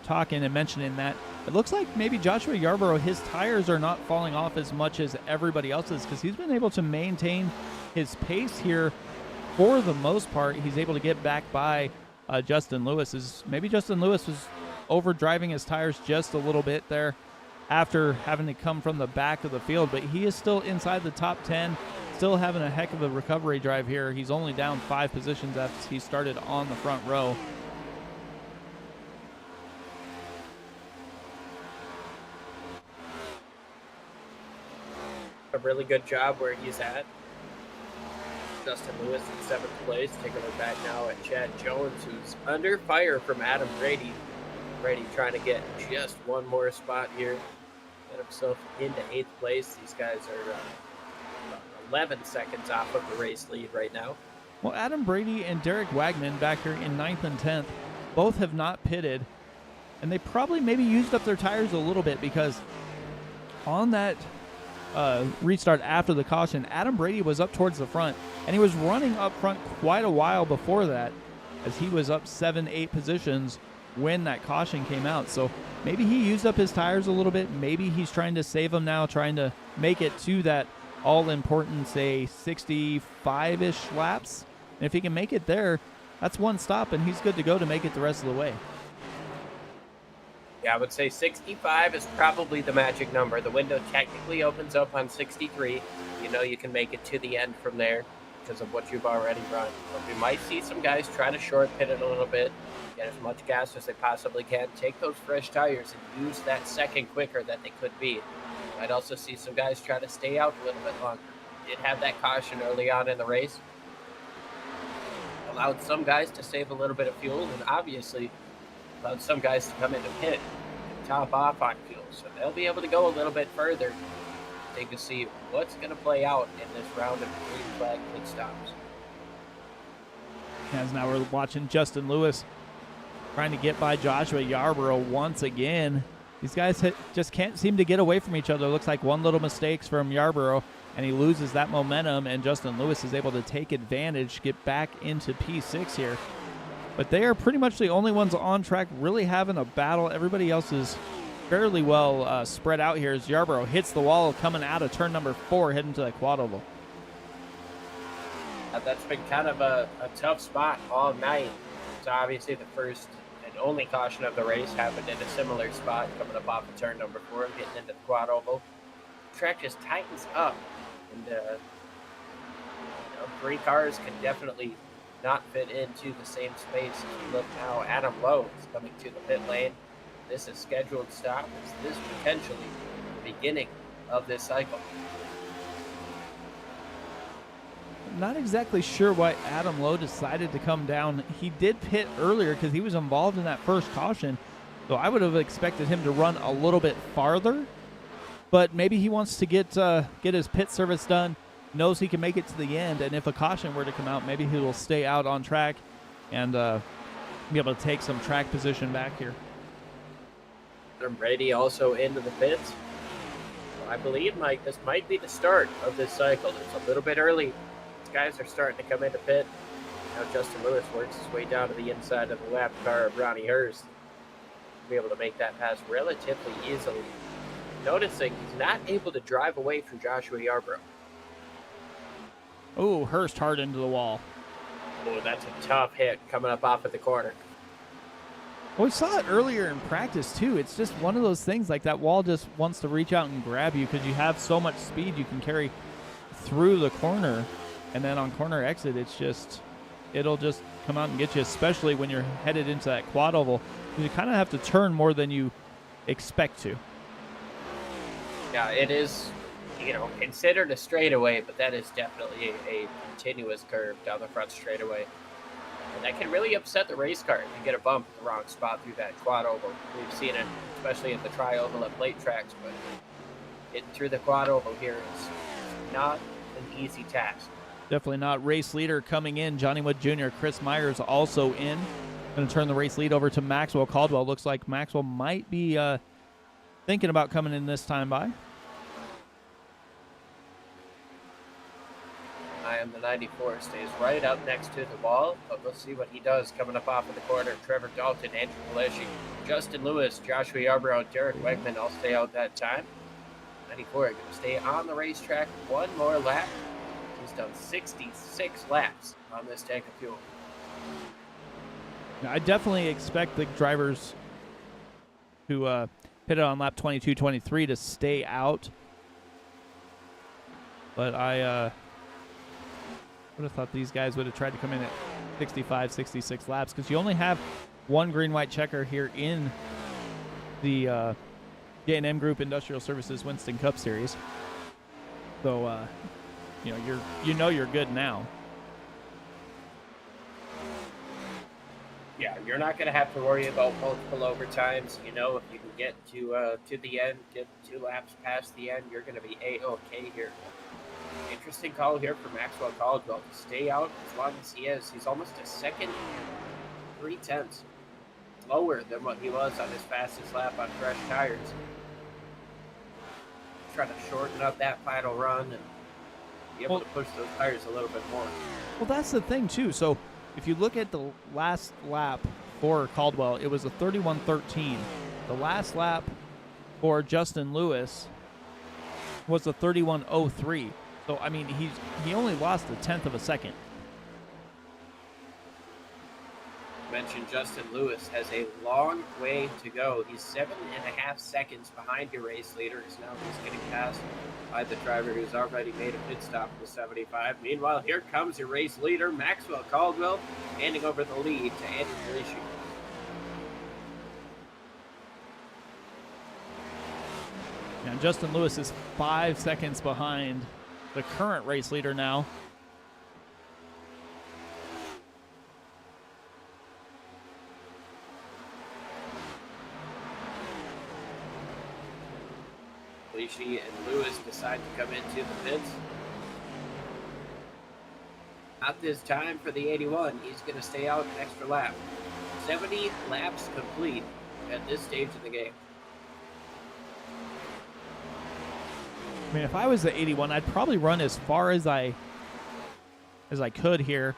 talking and mentioning that, it looks like maybe Joshua Yarborough, his tires are not falling off as much as everybody else's, because he's been able to maintain his pace here for the most part. He's able to get back by Justin Lewis. Maybe Justin Lewis was overdriving his tires just a little bit there after having to come from the back of the field, but he is still inside the top 10, still having a heck of a recovery drive here. He's only down 5 positions after he started on the front row. A really good job where he's at. Justin Lewis in 7th place. Taking a look back now at Chad Jones, who's under fire from Adam Brady. Brady trying to get just one more spot here. Get himself into 8th place. These guys are 11 seconds off of the race lead right now. Well, Adam Brady and Derek Wagman back here in 9th and 10th both have not pitted, and they probably maybe used up their tires a little bit, because on that restart after the caution, Adam Brady was up towards the front, and he was running up front quite a while before that, as he was up 7-8 positions when that caution came out. So maybe he used up his tires a little bit. Maybe he's trying to save them now, trying to make it to that all-important, say, 65-ish laps. And if he can make it there, that's one stop, and he's good to go to make it the rest of the way. Yeah, I would say 65 is probably the magic number. The window technically opens up on 63. You know you can make it to the end from there because of what you've already run. But we might see some guys try to short pit it a little bit, get as much gas as they possibly can, take those fresh tires and use that second quicker that they could be. Might also see some guys try to stay out a little bit longer. Did have that caution early on in the race. Allowed some guys to save a little bit of fuel, and obviously allowed some guys to come into pit and top off on fuel. So they'll be able to go a little bit further. Take to see what's going to play out in this round of green flag pit stops. As now we're watching Justin Lewis trying to get by Joshua Yarborough once again. These guys just can't seem to get away from each other. Looks like one little mistake from Yarborough, and he loses that momentum, and Justin Lewis is able to take advantage, get back into P6 here. But they are pretty much the only ones on track really having a battle. Everybody else is fairly well spread out here as Yarborough hits the wall coming out of turn number 4, heading to that quad oval. That's been kind of a tough spot all night. So obviously the first and only caution of the race happened in a similar spot, coming up off of turn number 4 and getting into the quad oval. The track just tightens up, and 3 cars can definitely not fit into the same space. As you look now, Adam Lowe is coming to the pit lane. This is scheduled stop. Is this potentially the beginning of this cycle? Not exactly sure why Adam Lowe decided to come down. He did pit earlier because he was involved in that first caution, so I would have expected him to run a little bit farther, but maybe he wants to get his pit service done, knows he can make it to the end, and if a caution were to come out, maybe he will stay out on track and be able to take some track position back here. Brady also into the pits. I believe, Mike, this might be the start of this cycle. It's a little bit early. These guys are starting to come into pit. Now Justin Lewis works his way down to the inside of the lap car of Ronnie Hurst. Be able to make that pass relatively easily. Noticing he's not able to drive away from Joshua Yarborough. Oh, Hurst hard into the wall. Oh, that's a tough hit coming up off of the corner. Well, we saw it earlier in practice, too. It's just one of those things, like that wall just wants to reach out and grab you because you have so much speed you can carry through the corner. And then on corner exit, it'll just come out and get you, especially when you're headed into that quad oval. You kind of have to turn more than you expect to. Yeah, it is, considered a straightaway, but that is definitely a continuous curve down the front straightaway. And that can really upset the race car if you get a bump at the wrong spot through that quad oval. We've seen it, especially at the tri-oval at plate tracks, but getting through the quad oval here is not an easy task. Definitely not. Race leader coming in, Johnny Wood Jr., Chris Myers also in. Going to turn the race lead over to Maxwell Caldwell. Looks like Maxwell might be thinking about coming in this time by. I am the 94, stays right up next to the wall, but we'll see what he does coming up off of the corner. Trevor Dalton, Andrew Paleshi, Justin Lewis, Joshua Yarborough, Derek Wegman all stay out that time. 94 going to stay on the racetrack one more lap. He's done 66 laps on this tank of fuel. Now, I definitely expect the drivers who pitted on lap 22-23 to stay out, but I would have thought these guys would have tried to come in at 65, 66 laps because you only have one green-white checker here in the J&M Group Industrial Services Winston Cup Series. So, you're good now. Yeah, you're not going to have to worry about multiple overtimes. If you can get to the end, get 2 laps past the end, you're going to be A-okay here. Interesting call here for Maxwell Caldwell to stay out as long as he is. He's almost a second, 3/10 lower than what he was on his fastest lap on fresh tires. try to shorten up that final run and be able to push those tires a little bit more. Well, that's the thing, too. So if you look at the last lap for Caldwell, it was a 31:13. The last lap for Justin Lewis was a 31:03. So, I mean, he only lost a tenth of a second. Mentioned Justin Lewis has a long way to go. He's 7.5 seconds behind your race leader. Now he's getting passed by the driver who's already made a pit stop with 75. Meanwhile, here comes your race leader, Maxwell Caldwell, handing over the lead to Andy Rishi. Now, Justin Lewis is 5 seconds behind the current race leader now. Rishi and Lewis decide to come into the pits. Not this time for the 81. He's going to stay out an extra lap. 70 laps complete at this stage of the game. I mean, if I was the 81, I'd probably run as far as I could here,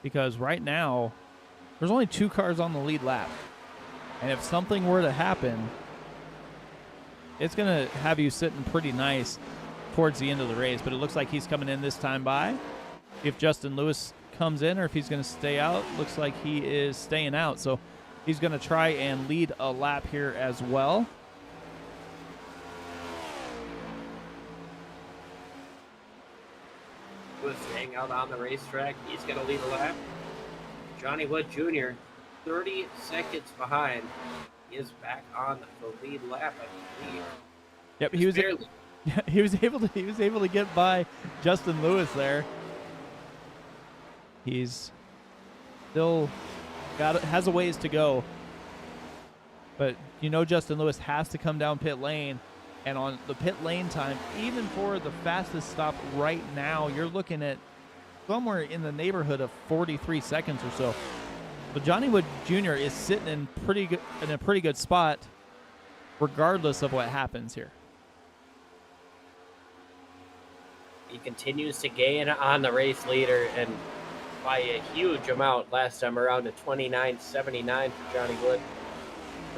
because right now there's only 2 cars on the lead lap, and if something were to happen, it's going to have you sitting pretty nice towards the end of the race. But it looks like he's coming in this time by. If Justin Lewis comes in or if he's going to stay out, looks like he is staying out. So he's going to try and lead a lap here as well. Lewis staying out on the racetrack. He's going to lead a lap. Johnny Wood Jr., 30 seconds behind. Is back on the lead lap, I believe. Yep, he was able to get by Justin Lewis there. He's still has a ways to go, but Justin Lewis has to come down pit lane, and on the pit lane time, even for the fastest stop right now, you're looking at somewhere in the neighborhood of 43 seconds or so. But Johnny Wood Jr. is sitting in a pretty good spot, regardless of what happens here. He continues to gain on the race leader, and by a huge amount last time around, to 29.79 for Johnny Wood,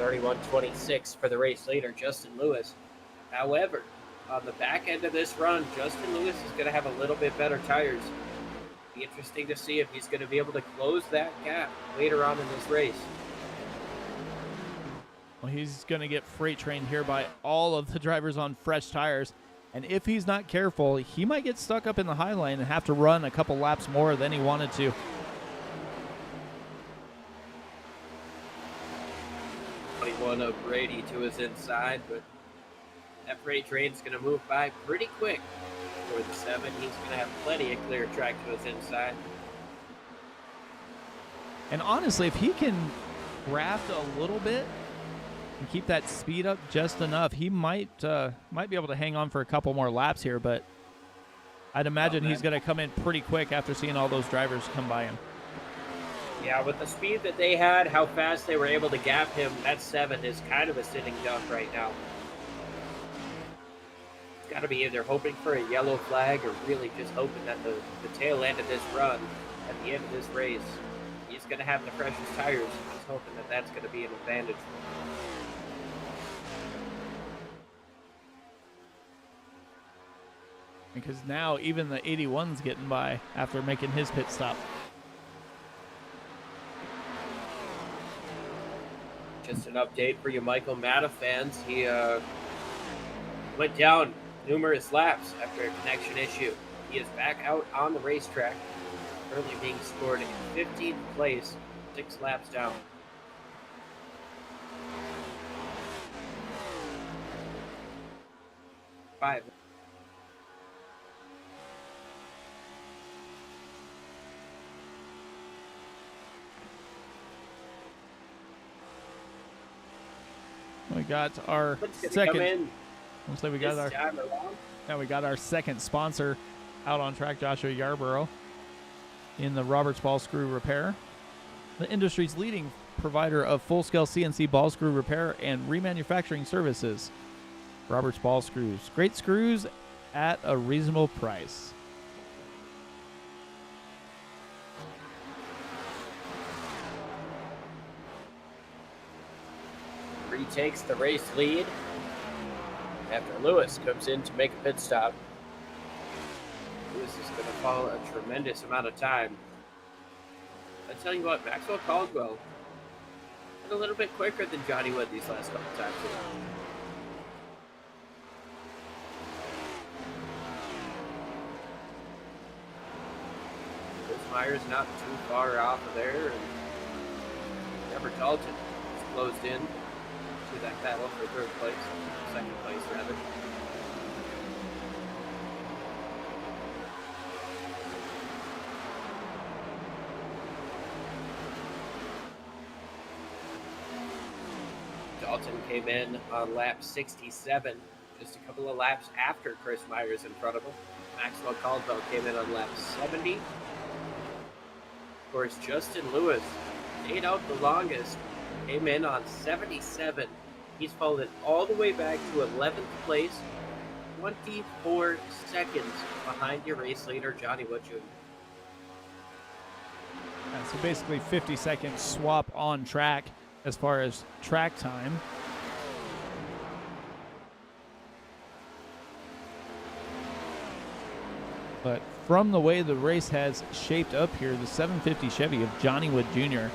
31.26 for the race leader, Justin Lewis. However, on the back end of this run, Justin Lewis is going to have a little bit better tires. Be interesting to see if he's going to be able to close that gap later on in this race. Well, he's going to get freight trained here by all of the drivers on fresh tires, and if he's not careful, he might get stuck up in the high line and have to run a couple laps more than he wanted to. One of Brady to his inside, but that freight train's going to move by pretty quick. For the 7, he's going to have plenty of clear track to his inside. And honestly, if he can craft a little bit and keep that speed up just enough, he might be able to hang on for a couple more laps here. But I'd imagine he's going to come in pretty quick after seeing all those drivers come by him. Yeah, with the speed that they had, how fast they were able to gap him, that 7 is kind of a sitting duck right now. Got to be either hoping for a yellow flag or really just hoping that the tail end of this run, at the end of this race, he's going to have the freshest tires. Just hoping that that's going to be an advantage for him. Because now even the 81's getting by after making his pit stop. Just an update for you Michael Matta fans. He went down numerous laps after a connection issue. He is back out on the racetrack, currently being scored in 15th place, 6 laps down. Five. We got our second. Looks like we got we got our second sponsor out on track, Joshua Yarborough, in the Roberts Ballscrew Repair, the industry's leading provider of full-scale CNC ball screw repair and remanufacturing services. Roberts ball screws. Great screws at a reasonable price. Retakes the race lead after Lewis comes in to make a pit stop. Lewis is going to fall a tremendous amount of time. I tell you what, Maxwell Caldwell went a little bit quicker than Johnny Wood these last couple times. Chris Myers not too far off of there, and Trevor Dalton is closed in to that battle for second place rather. Dalton came in on lap 67, just a couple of laps after Chris Myers in front of him. Maxwell Caldwell came in on lap 70. Of course, Justin Lewis stayed out the longest, came in on 77. He's fallen all the way back to 11th place, 24 seconds behind your race leader, Johnny Wood Jr. So basically 50-second swap on track as far as track time. But from the way the race has shaped up here, the 750 Chevy of Johnny Wood Jr.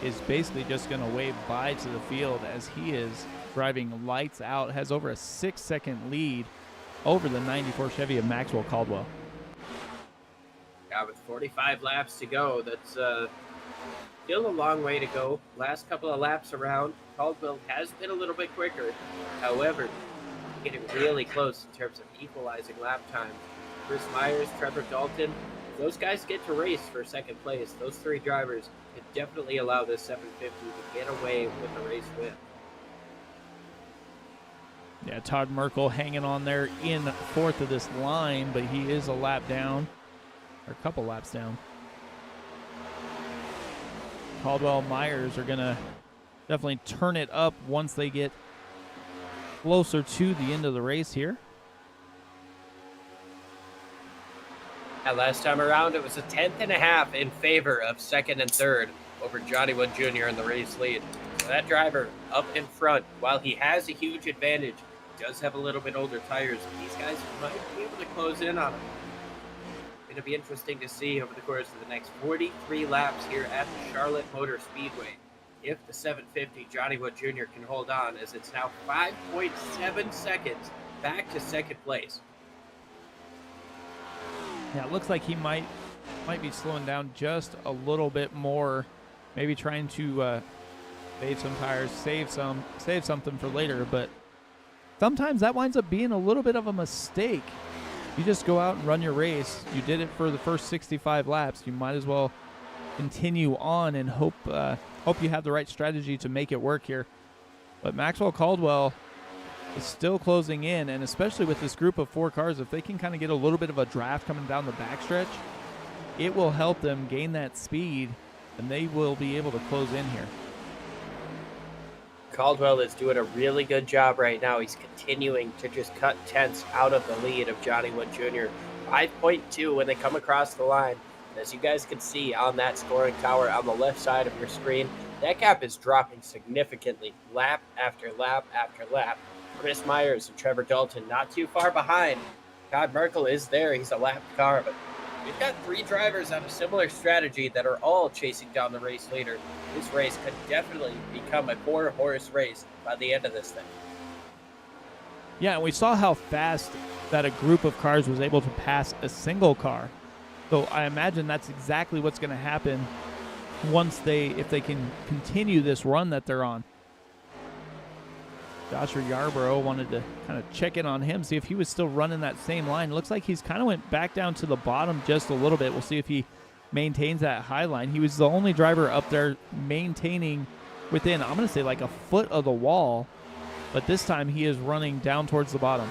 is basically just going to wave bye to the field as he is driving lights out, has over a 6-second lead over the 94 Chevy of Maxwell Caldwell. Yeah, with 45 laps to go, that's still a long way to go. Last couple of laps around, Caldwell has been a little bit quicker. However, getting really close in terms of equalizing lap time. Chris Myers, Trevor Dalton, those guys get to race for second place. Those three drivers could definitely allow this 750 to get away with a race win. Yeah, Todd Merkel hanging on there in fourth of this line, but he is a lap down, or a couple laps down. Caldwell Myers are going to definitely turn it up once they get closer to the end of the race here. Yeah, last time around, it was a 10th and a half in favor of second and third over Johnny Wood Jr. in the race lead. So that driver up in front, while he has a huge advantage, does have a little bit older tires. These guys might be able to close in on him. It'll be interesting to see over the course of the next 43 laps here at the Charlotte Motor Speedway if the 750 Johnny Wood Jr. can hold on, as it's now 5.7 seconds back to second place. Yeah, it looks like he might be slowing down just a little bit more, maybe trying to save some tires, save something for later, but sometimes that winds up being a little bit of a mistake. You just go out and run your race. You did it for the first 65 laps. You might as well continue on and hope you have the right strategy to make it work here. But Maxwell Caldwell is still closing in, and especially with this group of four cars, if they can kind of get a little bit of a draft coming down the backstretch, it will help them gain that speed, and they will be able to close in here. Caldwell is doing a really good job right now. He's continuing to just cut tenths out of the lead of Johnny Wood Jr. 5.2 when they come across the line. As you guys can see on that scoring tower on the left side of your screen, that gap is dropping significantly lap after lap after lap. Chris Myers and Trevor Dalton not too far behind. Todd Merkel is there. He's a lapped car, but we've got three drivers on a similar strategy that are all chasing down the race leader. This race could definitely become a four-horse race by the end of this thing. Yeah, and we saw how fast that a group of cars was able to pass a single car. So I imagine that's exactly what's going to happen if they can continue this run that they're on. Joshua Yarborough wanted to kind of check in on him, see if he was still running that same line. Looks like he's kind of went back down to the bottom just a little bit. We'll see if he maintains that high line. He was the only driver up there maintaining within, I'm going to say, like a foot of the wall, but this time he is running down towards the bottom.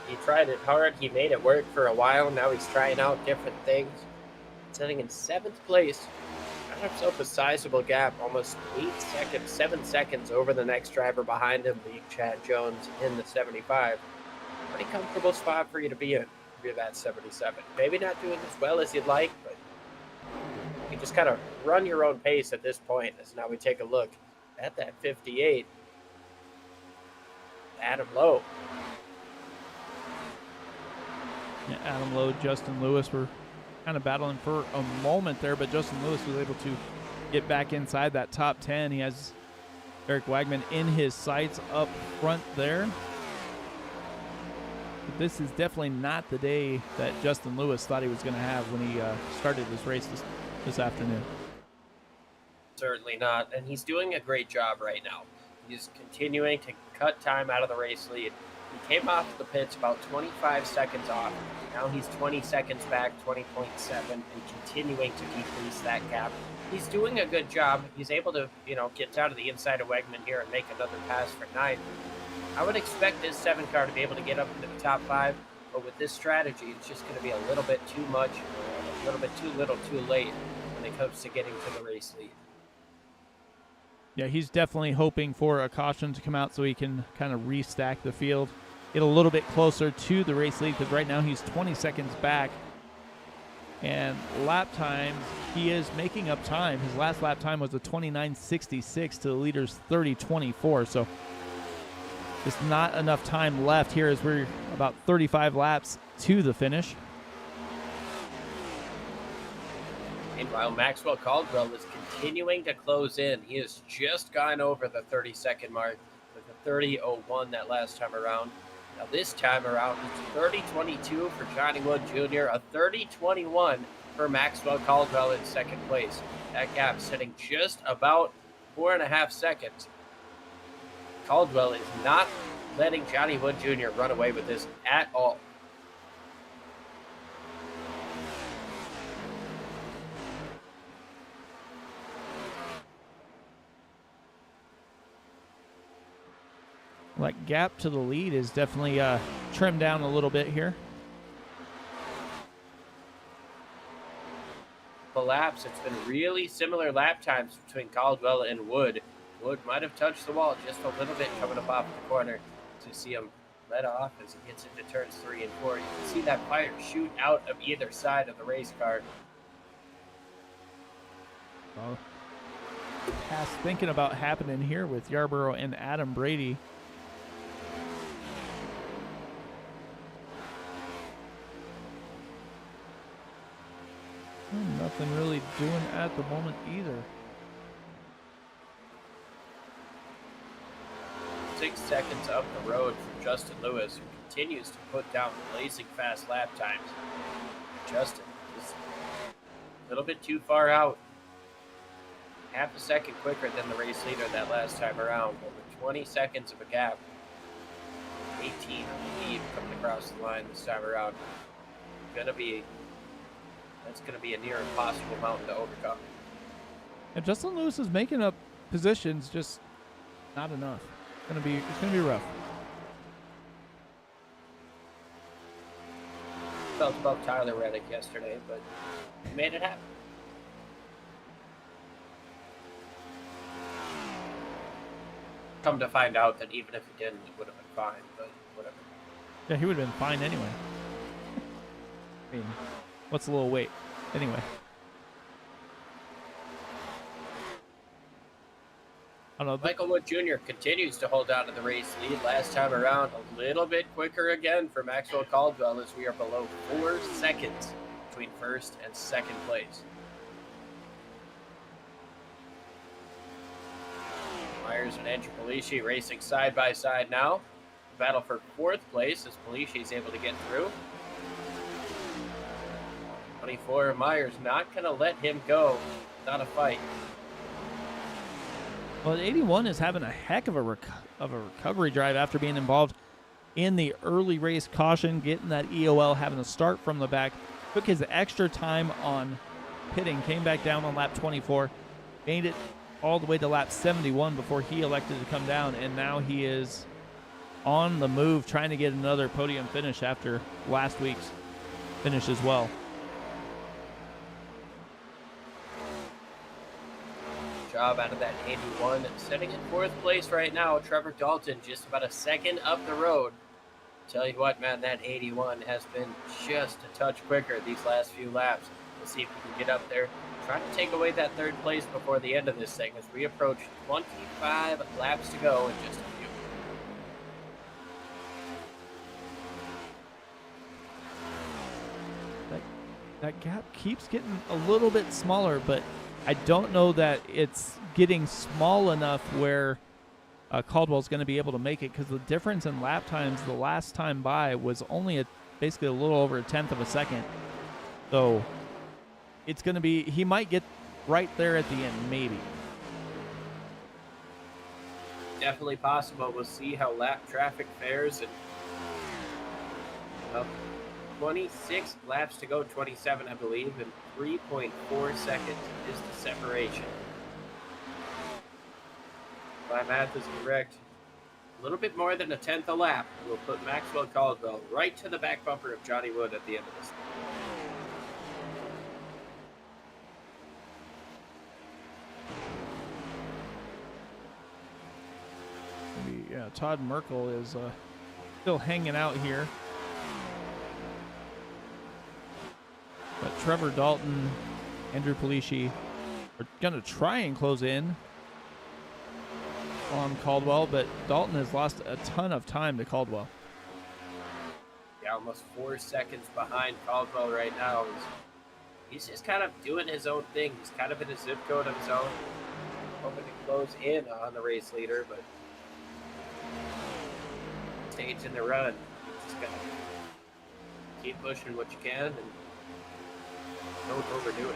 He tried it hard. He made it work for a while. Now he's trying out different things. Sitting in 7th place. himself a sizable gap, almost 8 seconds, 7 seconds over the next driver behind him, being Chad Jones in the 75. Pretty comfortable spot for you to be in if you're that 77. Maybe not doing as well as you'd like, but you can just kind of run your own pace at this point. As now we take a look at that 58. Adam Lowe. Yeah, Adam Lowe, Justin Lewis were kind of battling for a moment there, but Justin Lewis was able to get back inside that top 10. He has Eric Wagman in his sights up front there. But this is definitely not the day that Justin Lewis thought he was going to have when he started this race this afternoon. Certainly not, and he's doing a great job right now. He's continuing to cut time out of the race lead. He came off the pits about 25 seconds off. Now he's 20 seconds back, 20.7, and continuing to decrease that gap. He's doing a good job. He's able to, get down to the inside of Wegman here and make another pass for 9. I would expect this 7 car to be able to get up into the top 5, but with this strategy, it's just going to be a little bit too much, a little bit too little, too late when it comes to getting to the race lead. Yeah, he's definitely hoping for a caution to come out so he can kind of restack the field, get a little bit closer to the race lead, because right now he's 20 seconds back. And lap times, he is making up time. His last lap time was a 29.66 to the leader's 30.24. So just not enough time left here as we're about 35 laps to the finish. Meanwhile, Maxwell Caldwell is continuing to close in. He has just gone over the 30-second mark with a 30.01 that last time around. Now this time around, it's 30.22 for Johnny Wood Jr., a 30.21 for Maxwell Caldwell in second place. That gap sitting just about 4.5 seconds. Caldwell is not letting Johnny Wood Jr. run away with this at all. Like gap to the lead is definitely trimmed down a little bit here. The laps, it's been really similar lap times between Caldwell and Wood. Wood might have touched the wall just a little bit coming up off the corner to see him let off as he gets into turns 3 and 4. You can see that fire shoot out of either side of the race car. Well, pass thinking about happening here with Yarborough and Adam Brady. Nothing really doing at the moment either. 6 seconds up the road from Justin Lewis, who continues to put down blazing fast lap times. Justin is a little bit too far out. Half a second quicker than the race leader that last time around. Over 20 seconds of a gap. 18 on the lead coming across the line this time around. That's going to be a near impossible mountain to overcome. And Justin Lewis is making up positions, just not enough. It's gonna be rough. Felt about Tyler Reddick yesterday, but he made it happen. Come to find out that even if he didn't, it would have been fine, but whatever. Yeah, he would have been fine anyway. I mean, what's a little wait? Anyway. I don't know. Michael Wood Jr. continues to hold on to the race lead. Last time around, a little bit quicker again for Maxwell Caldwell as we are below 4 seconds between first and second place. Myers and Andrew Polici racing side by side now. Battle for 4th place as Polici is able to get through. 24, Myers not going to let him go. Not a fight. Well, 81 is having a heck of a recovery drive after being involved in the early race caution, getting that EOL, having to start from the back. Took his extra time on pitting, came back down on lap 24, made it all the way to lap 71 before he elected to come down, and now he is on the move trying to get another podium finish after last week's finish as well. job out of that 81. Sitting in 4th place right now, Trevor Dalton, just about a second up the road. Tell you what, man, that 81 has been just a touch quicker these last few laps. We'll see if we can get up there. Trying to take away that 3rd place before the end of this thing as we approach 25 laps to go in just a few. That gap keeps getting a little bit smaller, but I don't know that it's getting small enough where Caldwell's going to be able to make it, because the difference in lap times the last time by was only basically a little over a 1/10 of a second. So it's going to be, he might get right there at the end, maybe. Definitely possible. We'll see how lap traffic fares. And 26 laps to go, 27, I believe, and 3.4 seconds is the separation. My math is correct. A little bit more than a 1/10 a lap will put Maxwell Caldwell right to the back bumper of Johnny Wood at the end of this. Yeah, Todd Merkel is still hanging out here. But Trevor Dalton, Andrew Polici are going to try and close in on Caldwell, but Dalton has lost a ton of time to Caldwell. Yeah, almost 4 seconds behind Caldwell right now. He's just kind of doing his own thing. He's kind of in a zip code of his own, hoping to close in on the race leader, but stage in the run. You just gotta keep pushing what you can and don't overdo it.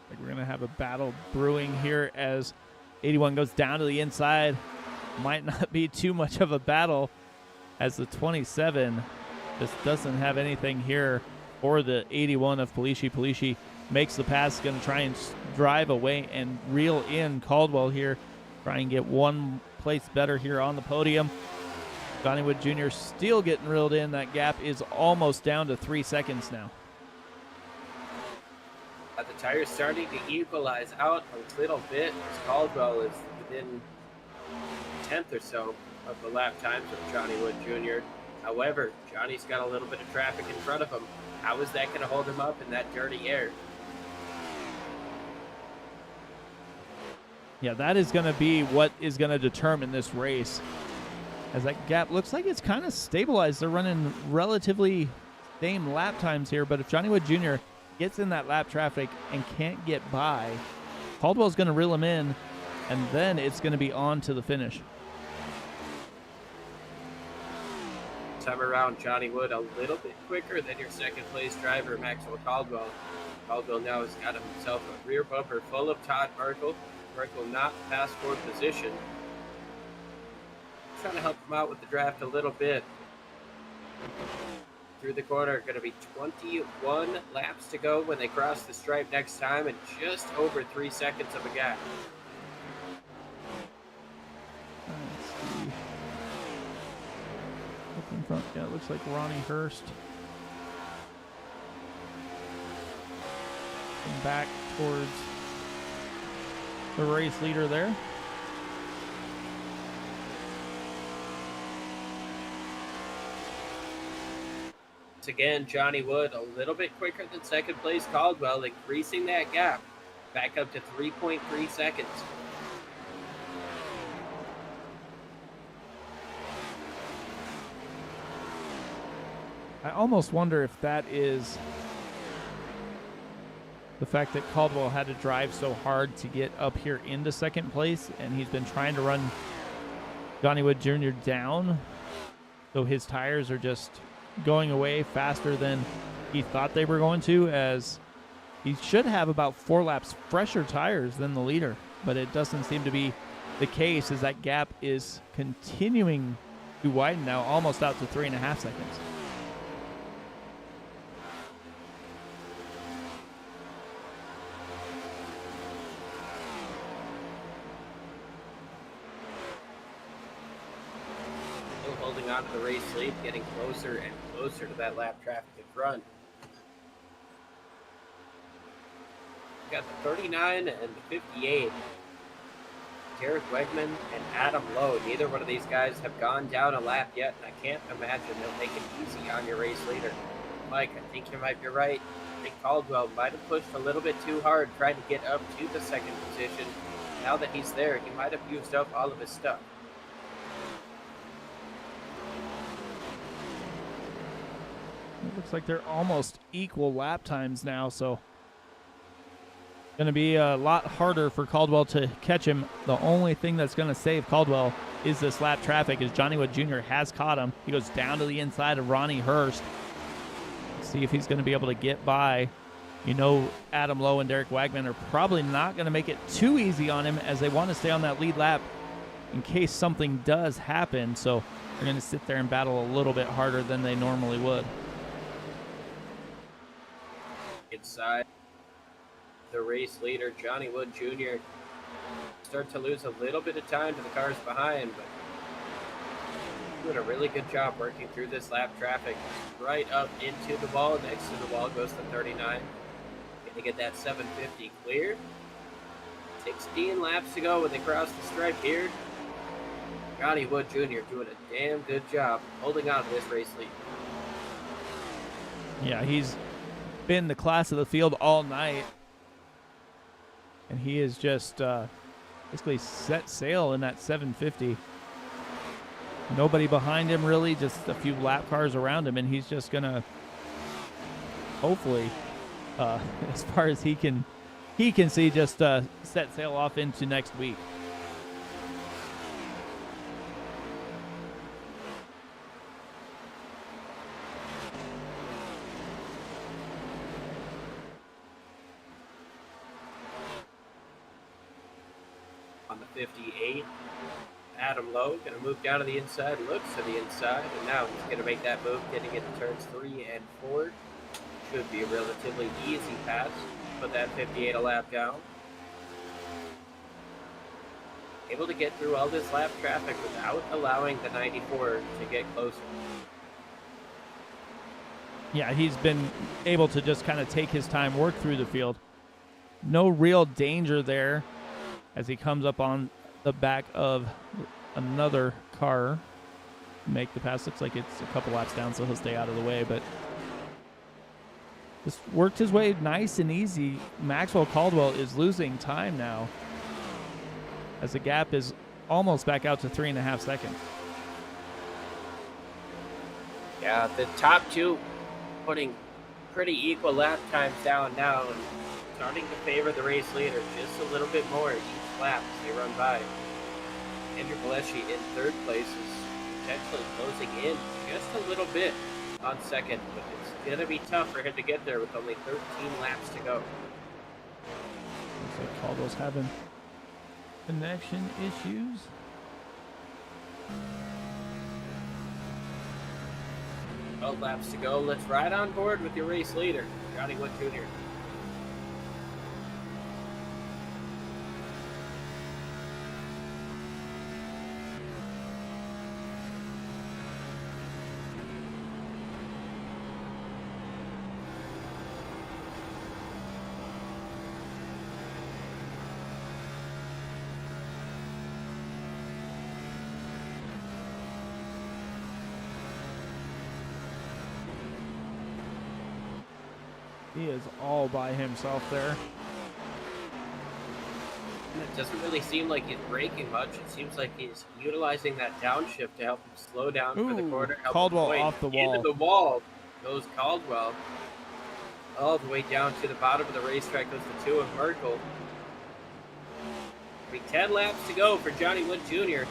Like we're gonna have a battle brewing here as 81 goes down to the inside. Might not be too much of a battle as the 27 just doesn't have anything here for the 81 of Polici. Polici makes the pass, going to try and drive away and reel in Caldwell here. Try and get one place better here on the podium. Johnny Wood Jr. still getting reeled in. That gap is almost down to 3 seconds now. The tires starting to equalize out a little bit as Caldwell is within 1/10 or so of the lap times of Johnny Wood Jr. However, Johnny's got a little bit of traffic in front of him. How is that going to hold him up in that dirty air? Yeah, that is going to be what is going to determine this race. As that gap looks like it's kind of stabilized. They're running relatively same lap times here, but if Johnny Wood Jr. gets in that lap traffic and can't get by, Caldwell's going to reel him in, and then it's going to be on to the finish. Time around, Johnny Wood a little bit quicker than your second place driver, Maxwell Caldwell. Caldwell now has got himself a rear bumper full of Todd Merkel. Merkel not past 4th position. Trying to help him out with the draft a little bit. Through the corner, going to be 21 laps to go when they cross the stripe next time, and just over 3 seconds of a gap. Let's see. Up in front, yeah, it looks like Ronnie Hurst. And back towards the race leader there. Once again, Johnny Wood a little bit quicker than second place Caldwell, increasing that gap back up to 3.3 seconds. I almost wonder if that is the fact that Caldwell had to drive so hard to get up here into second place, and he's been trying to run Johnny Wood Jr. down, so his tires are just going away faster than he thought they were going to, as he should have about 4 laps fresher tires than the leader, but it doesn't seem to be the case, as that gap is continuing to widen now, almost out to 3.5 seconds. Still holding on to the race lead, getting closer and closer to that lap traffic in front. We got the 39 and the 58. Derek Wegman and Adam Lowe. Neither one of these guys have gone down a lap yet, and I can't imagine they'll make it easy on your race leader. Mike, I think you might be right. I think Caldwell might have pushed a little bit too hard trying to get up to the second position. Now that he's there, he might have used up all of his stuff. It looks like they're almost equal lap times now, so going to be a lot harder for Caldwell to catch him. The only thing that's going to save Caldwell is this lap traffic, as Johnny Wood Jr. has caught him. He goes down to the inside of Ronnie Hurst. See if he's going to be able to get by. You know, Adam Lowe and Derek Wagman are probably not going to make it too easy on him, as they want to stay on that lead lap in case something does happen. So they're going to sit there and battle a little bit harder than they normally would. Inside, the race leader, Johnny Wood Jr., start to lose a little bit of time to the cars behind, but doing a really good job working through this lap traffic. Right up into the wall. Next to the wall goes the 39. Gonna get that 750 cleared. 16 laps to go when they cross the stripe here. Johnny Wood Jr. doing a damn good job holding on to this race lead. Yeah, he's been the class of the field all night, and he is just basically set sail in that 750. Nobody behind him really, just a few lap cars around him, and he's just gonna hopefully, as far as he can see, just set sail off into next week. On the 58, Adam Lowe going to move down to the inside, looks to the inside, and now he's going to make that move, getting into turns 3 and 4. Should be a relatively easy pass. Put that 58 a lap down. Able to get through all this lap traffic without allowing the 94 to get closer. Yeah, he's been able to just kind of take his time, work through the field. No real danger there as he comes up on the back of another car. Make the pass. Looks like it's a couple laps down, so he'll stay out of the way, but just worked his way nice and easy. Maxwell Caldwell is losing time now, as the gap is almost back out to 3.5 seconds. Yeah, the top two putting pretty equal lap times down now, and starting to favor the race leader just a little bit more each lap as they run by. Andrew Gillespie in third place is potentially closing in just a little bit on second, but it's going to be tough for him to get there with only 13 laps to go. Looks like Caldwell's having connection issues. Well, laps to go. Let's ride on board with your race leader, Johnny Wood Jr. He is all by himself there. It doesn't really seem like he's braking much. It seems like he's utilizing that downshift to help him slow down for the corner. Caldwell off the wall. Into the wall goes Caldwell. All the way down to the bottom of the racetrack goes the 2 of Merkel. 10 laps to go for Johnny Wood Jr.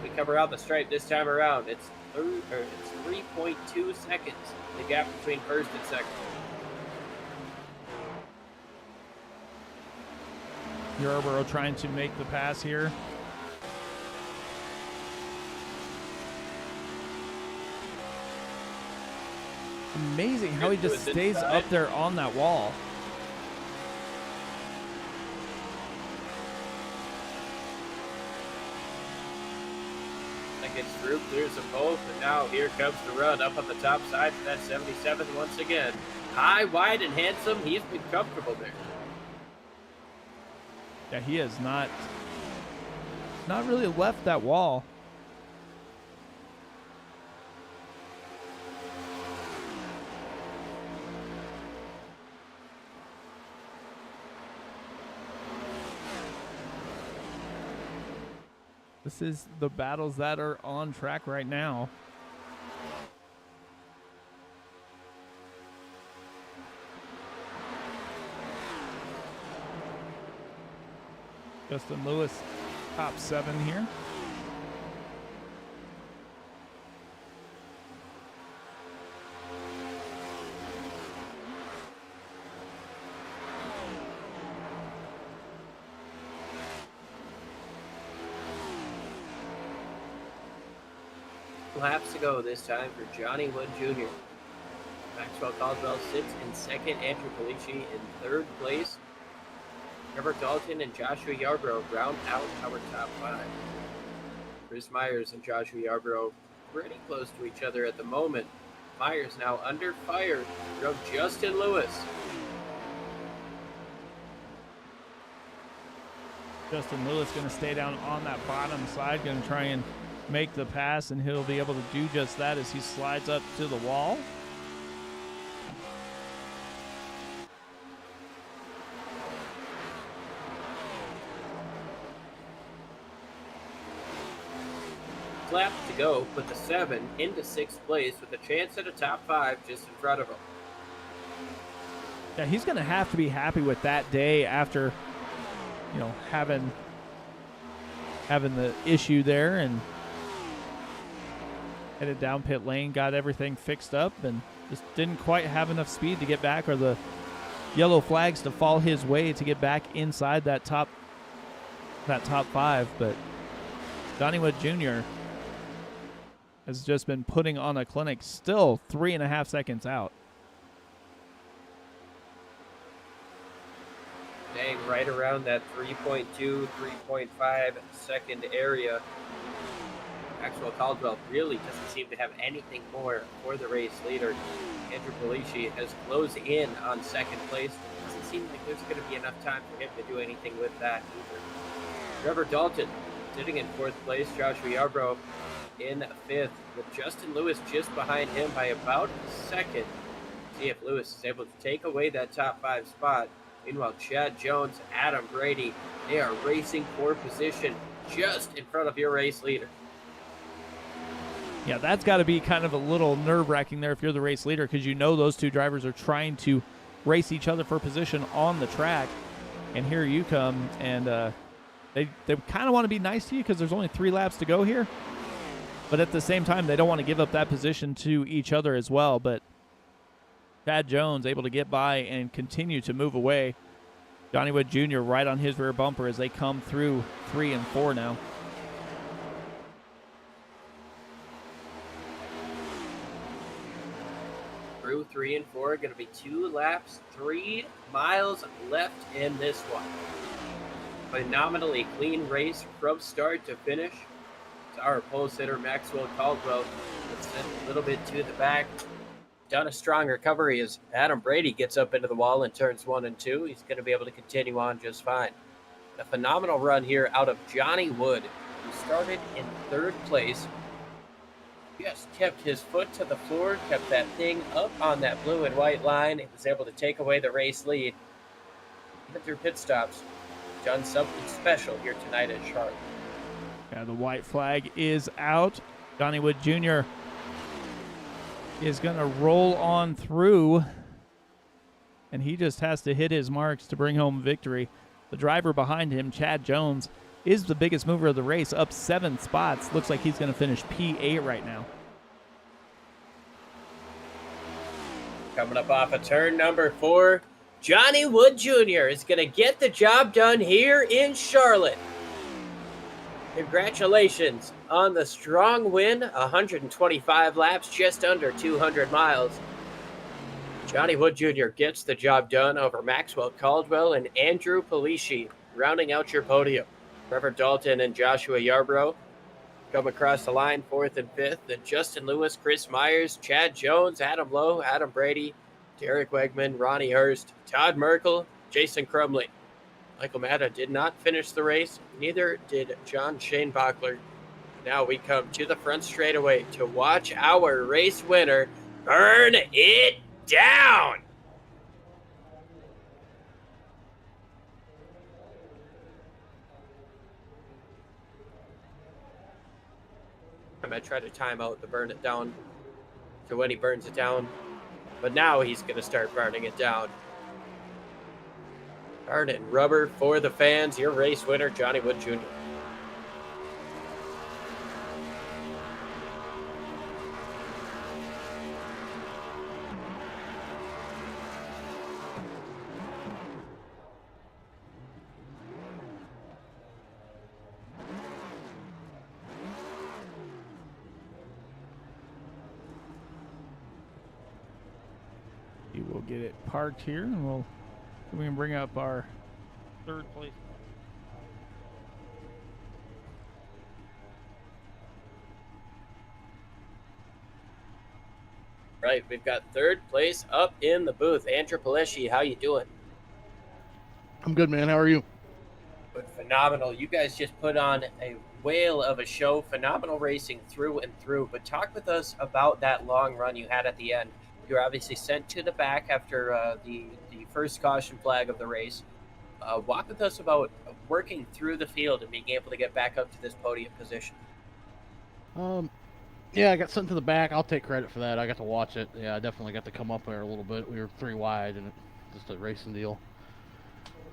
We cover out the stripe this time around. It's 3.2 seconds, the gap between first and second. Yarborough trying to make the pass here. Amazing how he just stays up there on that wall. Like Gets through, clears them both, and now here comes the run up on the top side for that 77th once again. High, wide, and handsome. He's been comfortable there. Yeah, he has not really left that wall. This is the battles that are on track right now. Justin Lewis, top 7 here. Laps to go this time for Johnny Wood Jr. Maxwell Caldwell sits in second. Andrew Polici in third place. Trevor Dalton and Joshua Yarbrough round out our top 5. Chris Myers and Joshua Yarbrough pretty close to each other at the moment. Myers now under fire from Justin Lewis. Justin Lewis going to stay down on that bottom side, going to try and make the pass, and he'll be able to do just that as he slides up to the wall. Lap to go, put the 7 into 6th place with a chance at a top 5 just in front of him. Yeah, he's going to have to be happy with that day after, you know, having the issue there, and headed down pit lane, got everything fixed up, and just didn't quite have enough speed to get back, or the yellow flags to fall his way to get back inside that top 5. But Johnny Wood Jr. has just been putting on a clinic, still 3.5 seconds out. Staying right around that 3.2, 3.5 second area. Maxwell Caldwell really doesn't seem to have anything more for the race leader. Andrew Polici has closed in on second place. Doesn't seem like there's going to be enough time for him to do anything with that either. Trevor Dalton sitting in 4th place. Joshua Yarbrough in 5th, with Justin Lewis just behind him by about a second. See if Lewis is able to take away that top 5 spot. Meanwhile, Chad Jones, Adam Brady, they are racing for position just in front of your race leader. Yeah, that's got to be kind of a little nerve-wracking there if you're the race leader, because you know those two drivers are trying to race each other for position on the track. And here you come, and they kind of want to be nice to you because there's only 3 laps to go here. But at the same time, they don't want to give up that position to each other as well. But Chad Jones able to get by and continue to move away. Johnny Wood Jr. right on his rear bumper as they come through 3 and 4 now. Through 3 and 4, going to be 2 laps, 3 miles left in this one. Phenomenally clean race from start to finish. It's our pole sitter, Maxwell Caldwell, that's sent a little bit to the back. Done a strong recovery as Adam Brady gets up into the wall in turns 1 and 2. He's going to be able to continue on just fine. A phenomenal run here out of Johnny Wood, who started in 3rd place. Just kept his foot to the floor, kept that thing up on that blue and white line. It was able to take away the race lead. Even through pit stops, done something special here tonight at Charlotte. Yeah, the white flag is out. Johnny Wood Jr. is going to roll on through, and he just has to hit his marks to bring home victory. The driver behind him, Chad Jones, is the biggest mover of the race, up 7 spots. Looks like he's going to finish P8 right now. Coming up off of turn number 4, Johnny Wood Jr. is going to get the job done here in Charlotte. Congratulations on the strong win, 125 laps, just under 200 miles. Johnny Wood Jr. gets the job done over Maxwell Caldwell and Andrew Polici, rounding out your podium. Trevor Dalton and Joshua Yarbrough come across the line, 4th and 5th. Then Justin Lewis, Chris Myers, Chad Jones, Adam Lowe, Adam Brady, Derek Wegman, Ronnie Hurst, Todd Merkel, Jason Crumley. Michael Matta did not finish the race. Neither did John Shane Bachler. Now we come to the front straightaway to watch our race winner burn it down. I'm going to try to time out the burn it down to when he burns it down. But now he's going to start burning it down. Hard and rubber for the fans. Your race winner, Johnny Wood Jr. We will get it parked here, and we can bring up our 3rd place. Right, we've got 3rd place up in the booth. Andrew Paleshi, how you doing? I'm good, man. How are you? Good, phenomenal. You guys just put on a whale of a show. Phenomenal racing through and through. But talk with us about that long run you had at the end. You were obviously sent to the back after the first caution flag of the race. Walk with us about working through the field and being able to get back up to this podium position. Yeah, I got sent to the back. I'll take credit for that. I got to watch it. Yeah, I definitely got to come up there a little bit. We were 3 wide, and just a racing deal.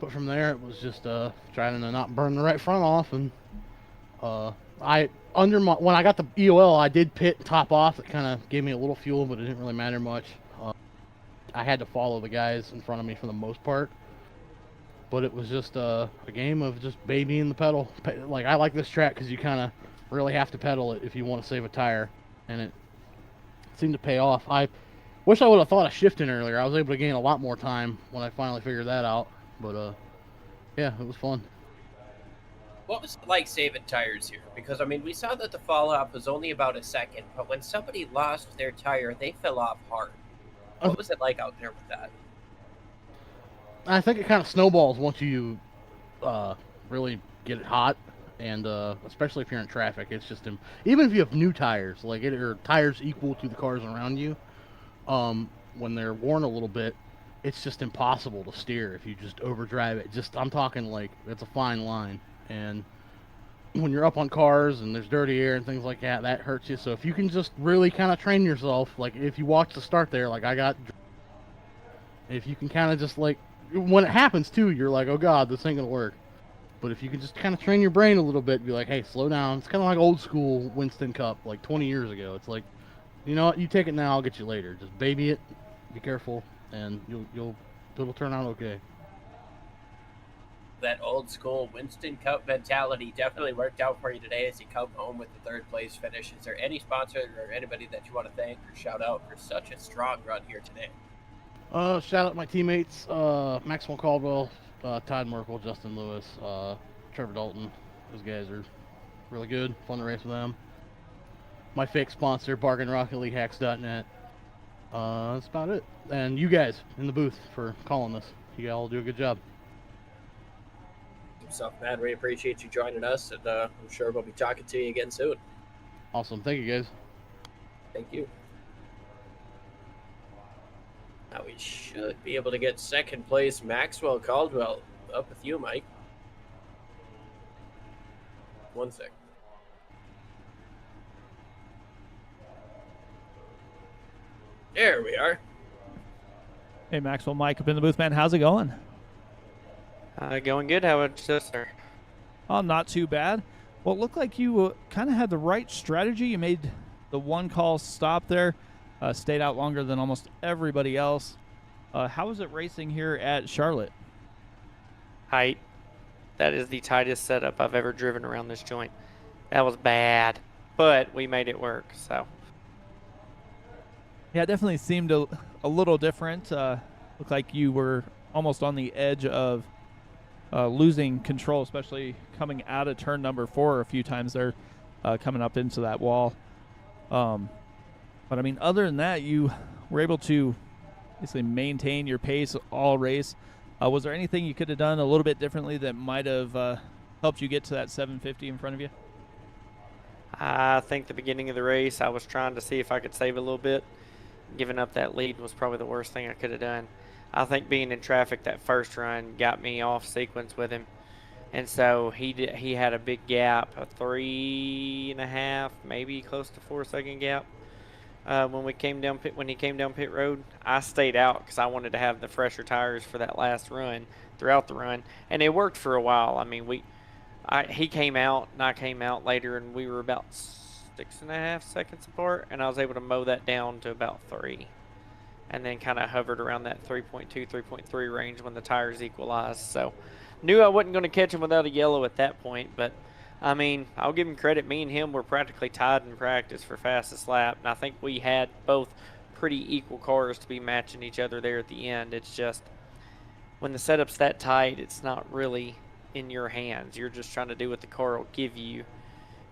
But from there, it was just trying to not burn the right front off. And when I got the EOL, I did pit and top off. It kind of gave me a little fuel, but it didn't really matter much. I had to follow the guys in front of me for the most part. But it was just a game of just babying the pedal. Like, I like this track because you kind of really have to pedal it if you want to save a tire. And it seemed to pay off. I wish I would have thought of shifting earlier. I was able to gain a lot more time when I finally figured that out. But, yeah, it was fun. What was it like saving tires here? Because, I mean, we saw that the fall off was only about a second, but when somebody lost their tire, they fell off hard. What was it like out there with that? I think it kind of snowballs once you really get it hot, and especially if you're in traffic. It's just even if you have new tires, or tires equal to the cars around you, when they're worn a little bit, it's just impossible to steer if you just overdrive it. I'm talking like it's a fine line, and when you're up on cars and there's dirty air and things like that, that hurts you. So if you can just really kind of train yourself, like if you watch the start there, like I got, if you can kind of just like, when it happens too, you're like, oh God, this ain't gonna work. But if you can just kind of train your brain a little bit, be like, hey, slow down. It's kind of like old school Winston Cup, like 20 years ago. It's like, you know what, you take it now, I'll get you later. Just baby it, be careful, and it'll turn out okay. That old school Winston Cup mentality definitely worked out for you today as you come home with the 3rd place finish. Is there any sponsor or anybody that you want to thank or shout out for such a strong run here today? Shout out my teammates, Maxwell Caldwell, Todd Merkel, Justin Lewis, Trevor Dalton. Those guys are really good. Fun to race with them. My fake sponsor, BargainRocketLeagueHacks.net. That's about it. And you guys in the booth for calling us. You all do a good job. Stuff, man. We appreciate you joining us, and I'm sure we'll be talking to you again soon. Awesome. Thank you, guys. Thank you. Now we should be able to get 2nd place Maxwell Caldwell up with you, Mike. 1 sec. There we are. Hey, Maxwell, Mike up in the booth, man. How's it going? Going good. How about you, sir? Oh, not too bad. Well, it looked like you kind of had the right strategy. You made the 1 call stop there, stayed out longer than almost everybody else. How is it racing here at Charlotte? Height. That is the tightest setup I've ever driven around this joint. That was bad, but we made it work, so. Yeah, it definitely seemed a little different. Looked like you were almost on the edge of losing control, especially coming out of turn number 4 a few times there. coming up into that wall. But I mean, other than that, you were able to basically maintain your pace all race. Was there anything you could have done a little bit differently that might have helped you get to that 750 in front of you? I think the beginning of the race, I was trying to see if I could save a little bit. Giving up that lead was probably the worst thing I could have done. I think being in traffic that first run got me off sequence with him. And so he had a big gap, a 3.5, maybe close to 4 second gap. When he came down pit road, I stayed out because I wanted to have the fresher tires for that last run throughout the run, and it worked for a while. I mean, he came out and I came out later, and we were about 6.5 seconds apart, and I was able to mow that down to about 3, and then kind of hovered around that 3.2, 3.3 range when the tires equalized. So knew I wasn't going to catch him without a yellow at that point, but I mean, I'll give him credit. Me and him were practically tied in practice for fastest lap, and I think we had both pretty equal cars to be matching each other there at the end. It's just when the setup's that tight, it's not really in your hands. You're just trying to do what the car will give you.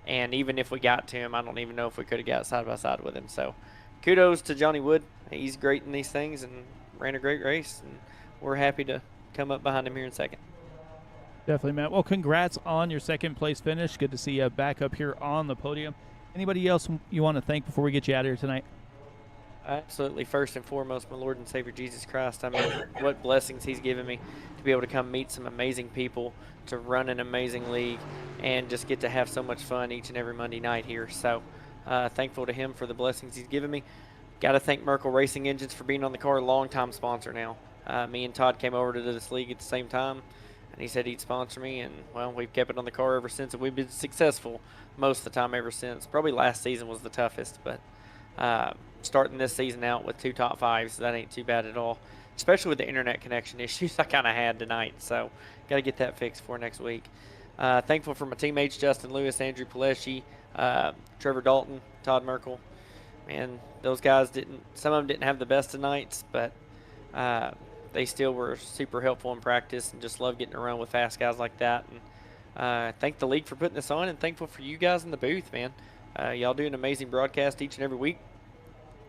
And even if we got to him, I don't even know if we could have got side by side with him. So kudos to Johnny Wood. He's great in these things and ran a great race, and we're happy to come up behind him here in second. Definitely, Matt. Well, congrats on your second place finish. Good to see you back up here on the podium. Anybody else you want to thank before we get you out of here tonight? Absolutely. First and foremost, my Lord and Savior Jesus Christ. I mean, what blessings he's given me to be able to come meet some amazing people, to run an amazing league, and just get to have so much fun each and every Monday night here. So thankful to him for the blessings he's given me. Got to thank Merkle Racing Engines for being on the car, long-time sponsor now. Me and Todd came over to this league at the same time, and he said he'd sponsor me, and, well, we've kept it on the car ever since, and we've been successful most of the time ever since. Probably last season was the toughest, but starting this season out with 2 top 5s, that ain't too bad at all, especially with the internet connection issues I kind of had tonight. So got to get that fixed for next week. Thankful for my teammates, Justin Lewis, Andrew Palesci, Trevor Dalton, Todd Merkel. Man, those guys some of them didn't have the best of nights, but they still were super helpful in practice, and just love getting around with fast guys like that. And thank the league for putting this on, and thankful for you guys in the booth, man. Y'all do an amazing broadcast each and every week,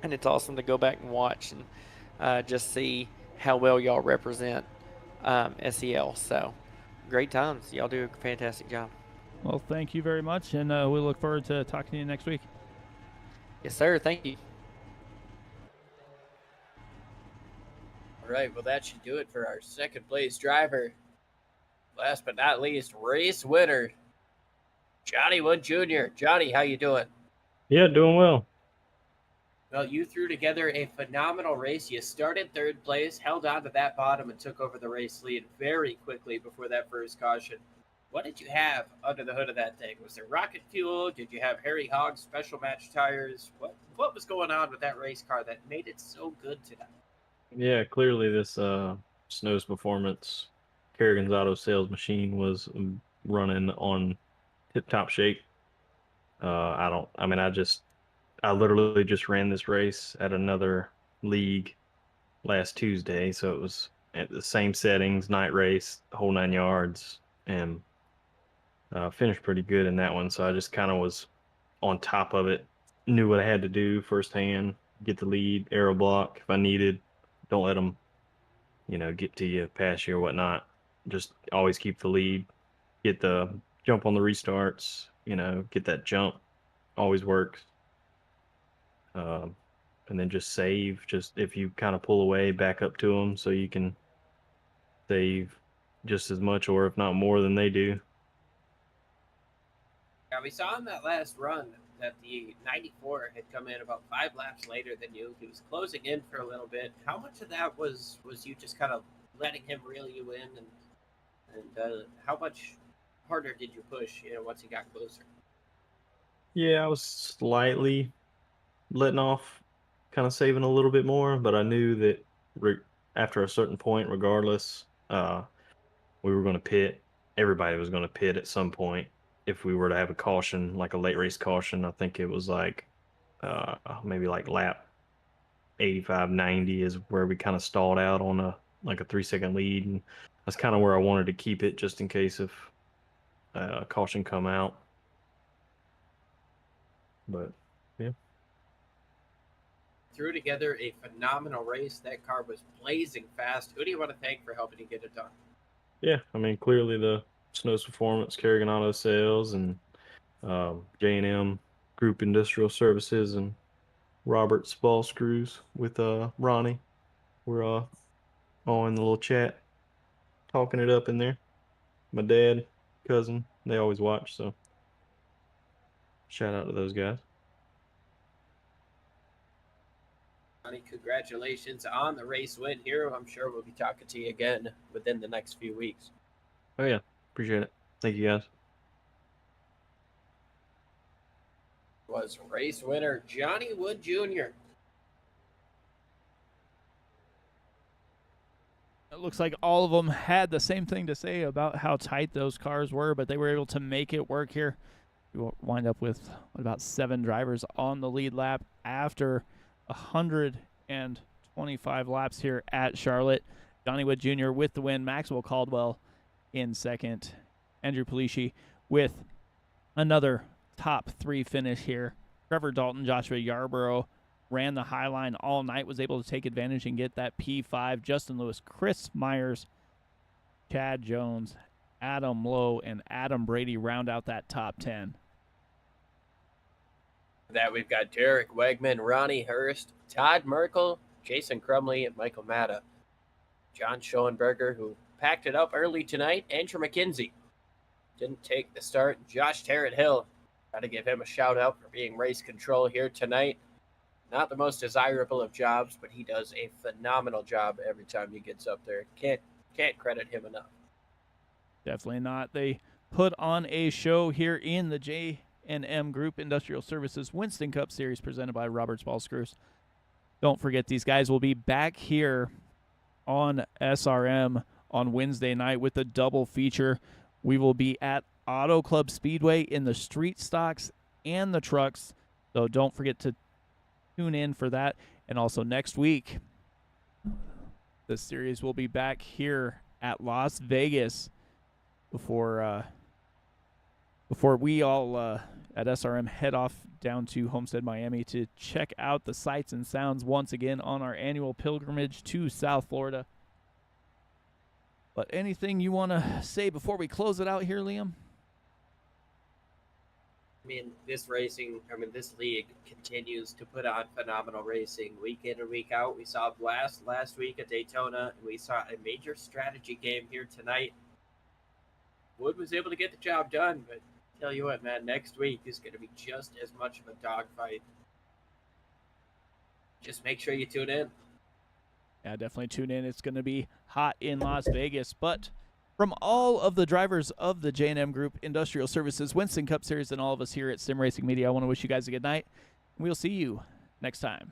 and it's awesome to go back and watch and just see how well y'all represent SCL. So great times. Y'all do a fantastic job. Well, thank you very much, and we look forward to talking to you next week. Yes, sir. Thank you. All right, well, that should do it for our second place driver. Last but not least, race winner, Johnny Wood Jr. Johnny, how you doing? Yeah, doing well. Well, you threw together a phenomenal race. You started third place, held on to that bottom, and took over the race lead very quickly before that first caution. What did you have under the hood of that thing? Was there rocket fuel? Did you have Harry Hogg special match tires? What was going on with that race car that made it so good today? Yeah, clearly this Snow's Performance Kerrigan's Auto Sales machine was running on tip-top shape. I literally just ran this race at another league last Tuesday, so it was at the same settings, night race, the whole 9 yards, and finished pretty good in that one. So I just kind of was on top of it, knew what I had to do firsthand, get the lead, aero block if I needed. Don't let them, get to you, pass you or whatnot. Just always keep the lead, get the jump on the restarts, get that jump. Always works. And then just save. Just if you kind of pull away, back up to them so you can save just as much or if not more than they do. Yeah, we saw in that last run that the 94 had come in about 5 laps later than you. He was closing in for a little bit. How much of that was you just kind of letting him reel you in, and how much harder did you push, once he got closer? Yeah, I was slightly letting off, kind of saving a little bit more, but I knew that after a certain point, regardless, we were going to pit. Everybody was going to pit at some point if we were to have a caution, like a late race caution. I think it was like maybe like lap 85, 90 is where we kind of stalled out on a 3-second lead, and that's kind of where I wanted to keep it just in case if caution come out. But yeah, Threw together a phenomenal race. That car was blazing fast. Who do you want to thank for helping you get it done? yeah. I mean, clearly the Snows Performance, Kerrigan Auto Sales, and J&M Group Industrial Services, and Robert's Ballscrews with Ronnie. We're all in the little chat, talking it up in there. My dad, cousin, they always watch, so shout out to those guys. Johnny, congratulations on the race win here. I'm sure we'll be talking to you again within the next few weeks. Oh yeah, appreciate it. Thank you guys. Was race winner Johnny Wood Jr. It looks like all of them had the same thing to say about how tight those cars were, but they were able to make it work here. We will wind up with about 7 drivers on the lead lap after 125 laps here at Charlotte. Johnny Wood Jr. with the win. Maxwell Caldwell in second. Andrew Polici with another top 3 finish here. Trevor Dalton, Joshua Yarborough ran the high line all night, was able to take advantage and get that P5. Justin Lewis, Chris Myers, Chad Jones, Adam Lowe, and Adam Brady round out that top 10. That we've got Derek Wegman, Ronnie Hurst, Todd Merkel, Jason Crumley, and Michael Matta. John Schoenberger, who packed it up early tonight. Andrew McKenzie didn't take the start. Josh Tarrant Hill, got to give him a shout out for being race control here tonight. Not the most desirable of jobs, but he does a phenomenal job every time he gets up there. Can't credit him enough. Definitely not. They put on a show here in the J&M Group Industrial Services Winston Cup Series presented by Roberts Ballscrews. Don't forget, these guys will be back here on SRM on Wednesday night with a double feature. We will be at Auto Club Speedway in the street stocks and the trucks, so don't forget to tune in for that. And also next week, the series will be back here at Las Vegas before we all at SRM head off down to Homestead, Miami to check out the sights and sounds once again on our annual pilgrimage to South Florida. But anything you want to say before we close it out here, Liam? I mean, this league continues to put on phenomenal racing week in and week out. We saw a blast last week at Daytona, and we saw a major strategy game here tonight. Wood was able to get the job done, but tell you what, man, next week is going to be just as much of a dogfight. Just make sure you tune in. Yeah, definitely tune in. It's going to be hot in Las Vegas. But from all of the drivers of the J&M Group Industrial Services Winston Cup Series and all of us here at Sim Racing Media, I want to wish you guys a good night. We'll see you next time.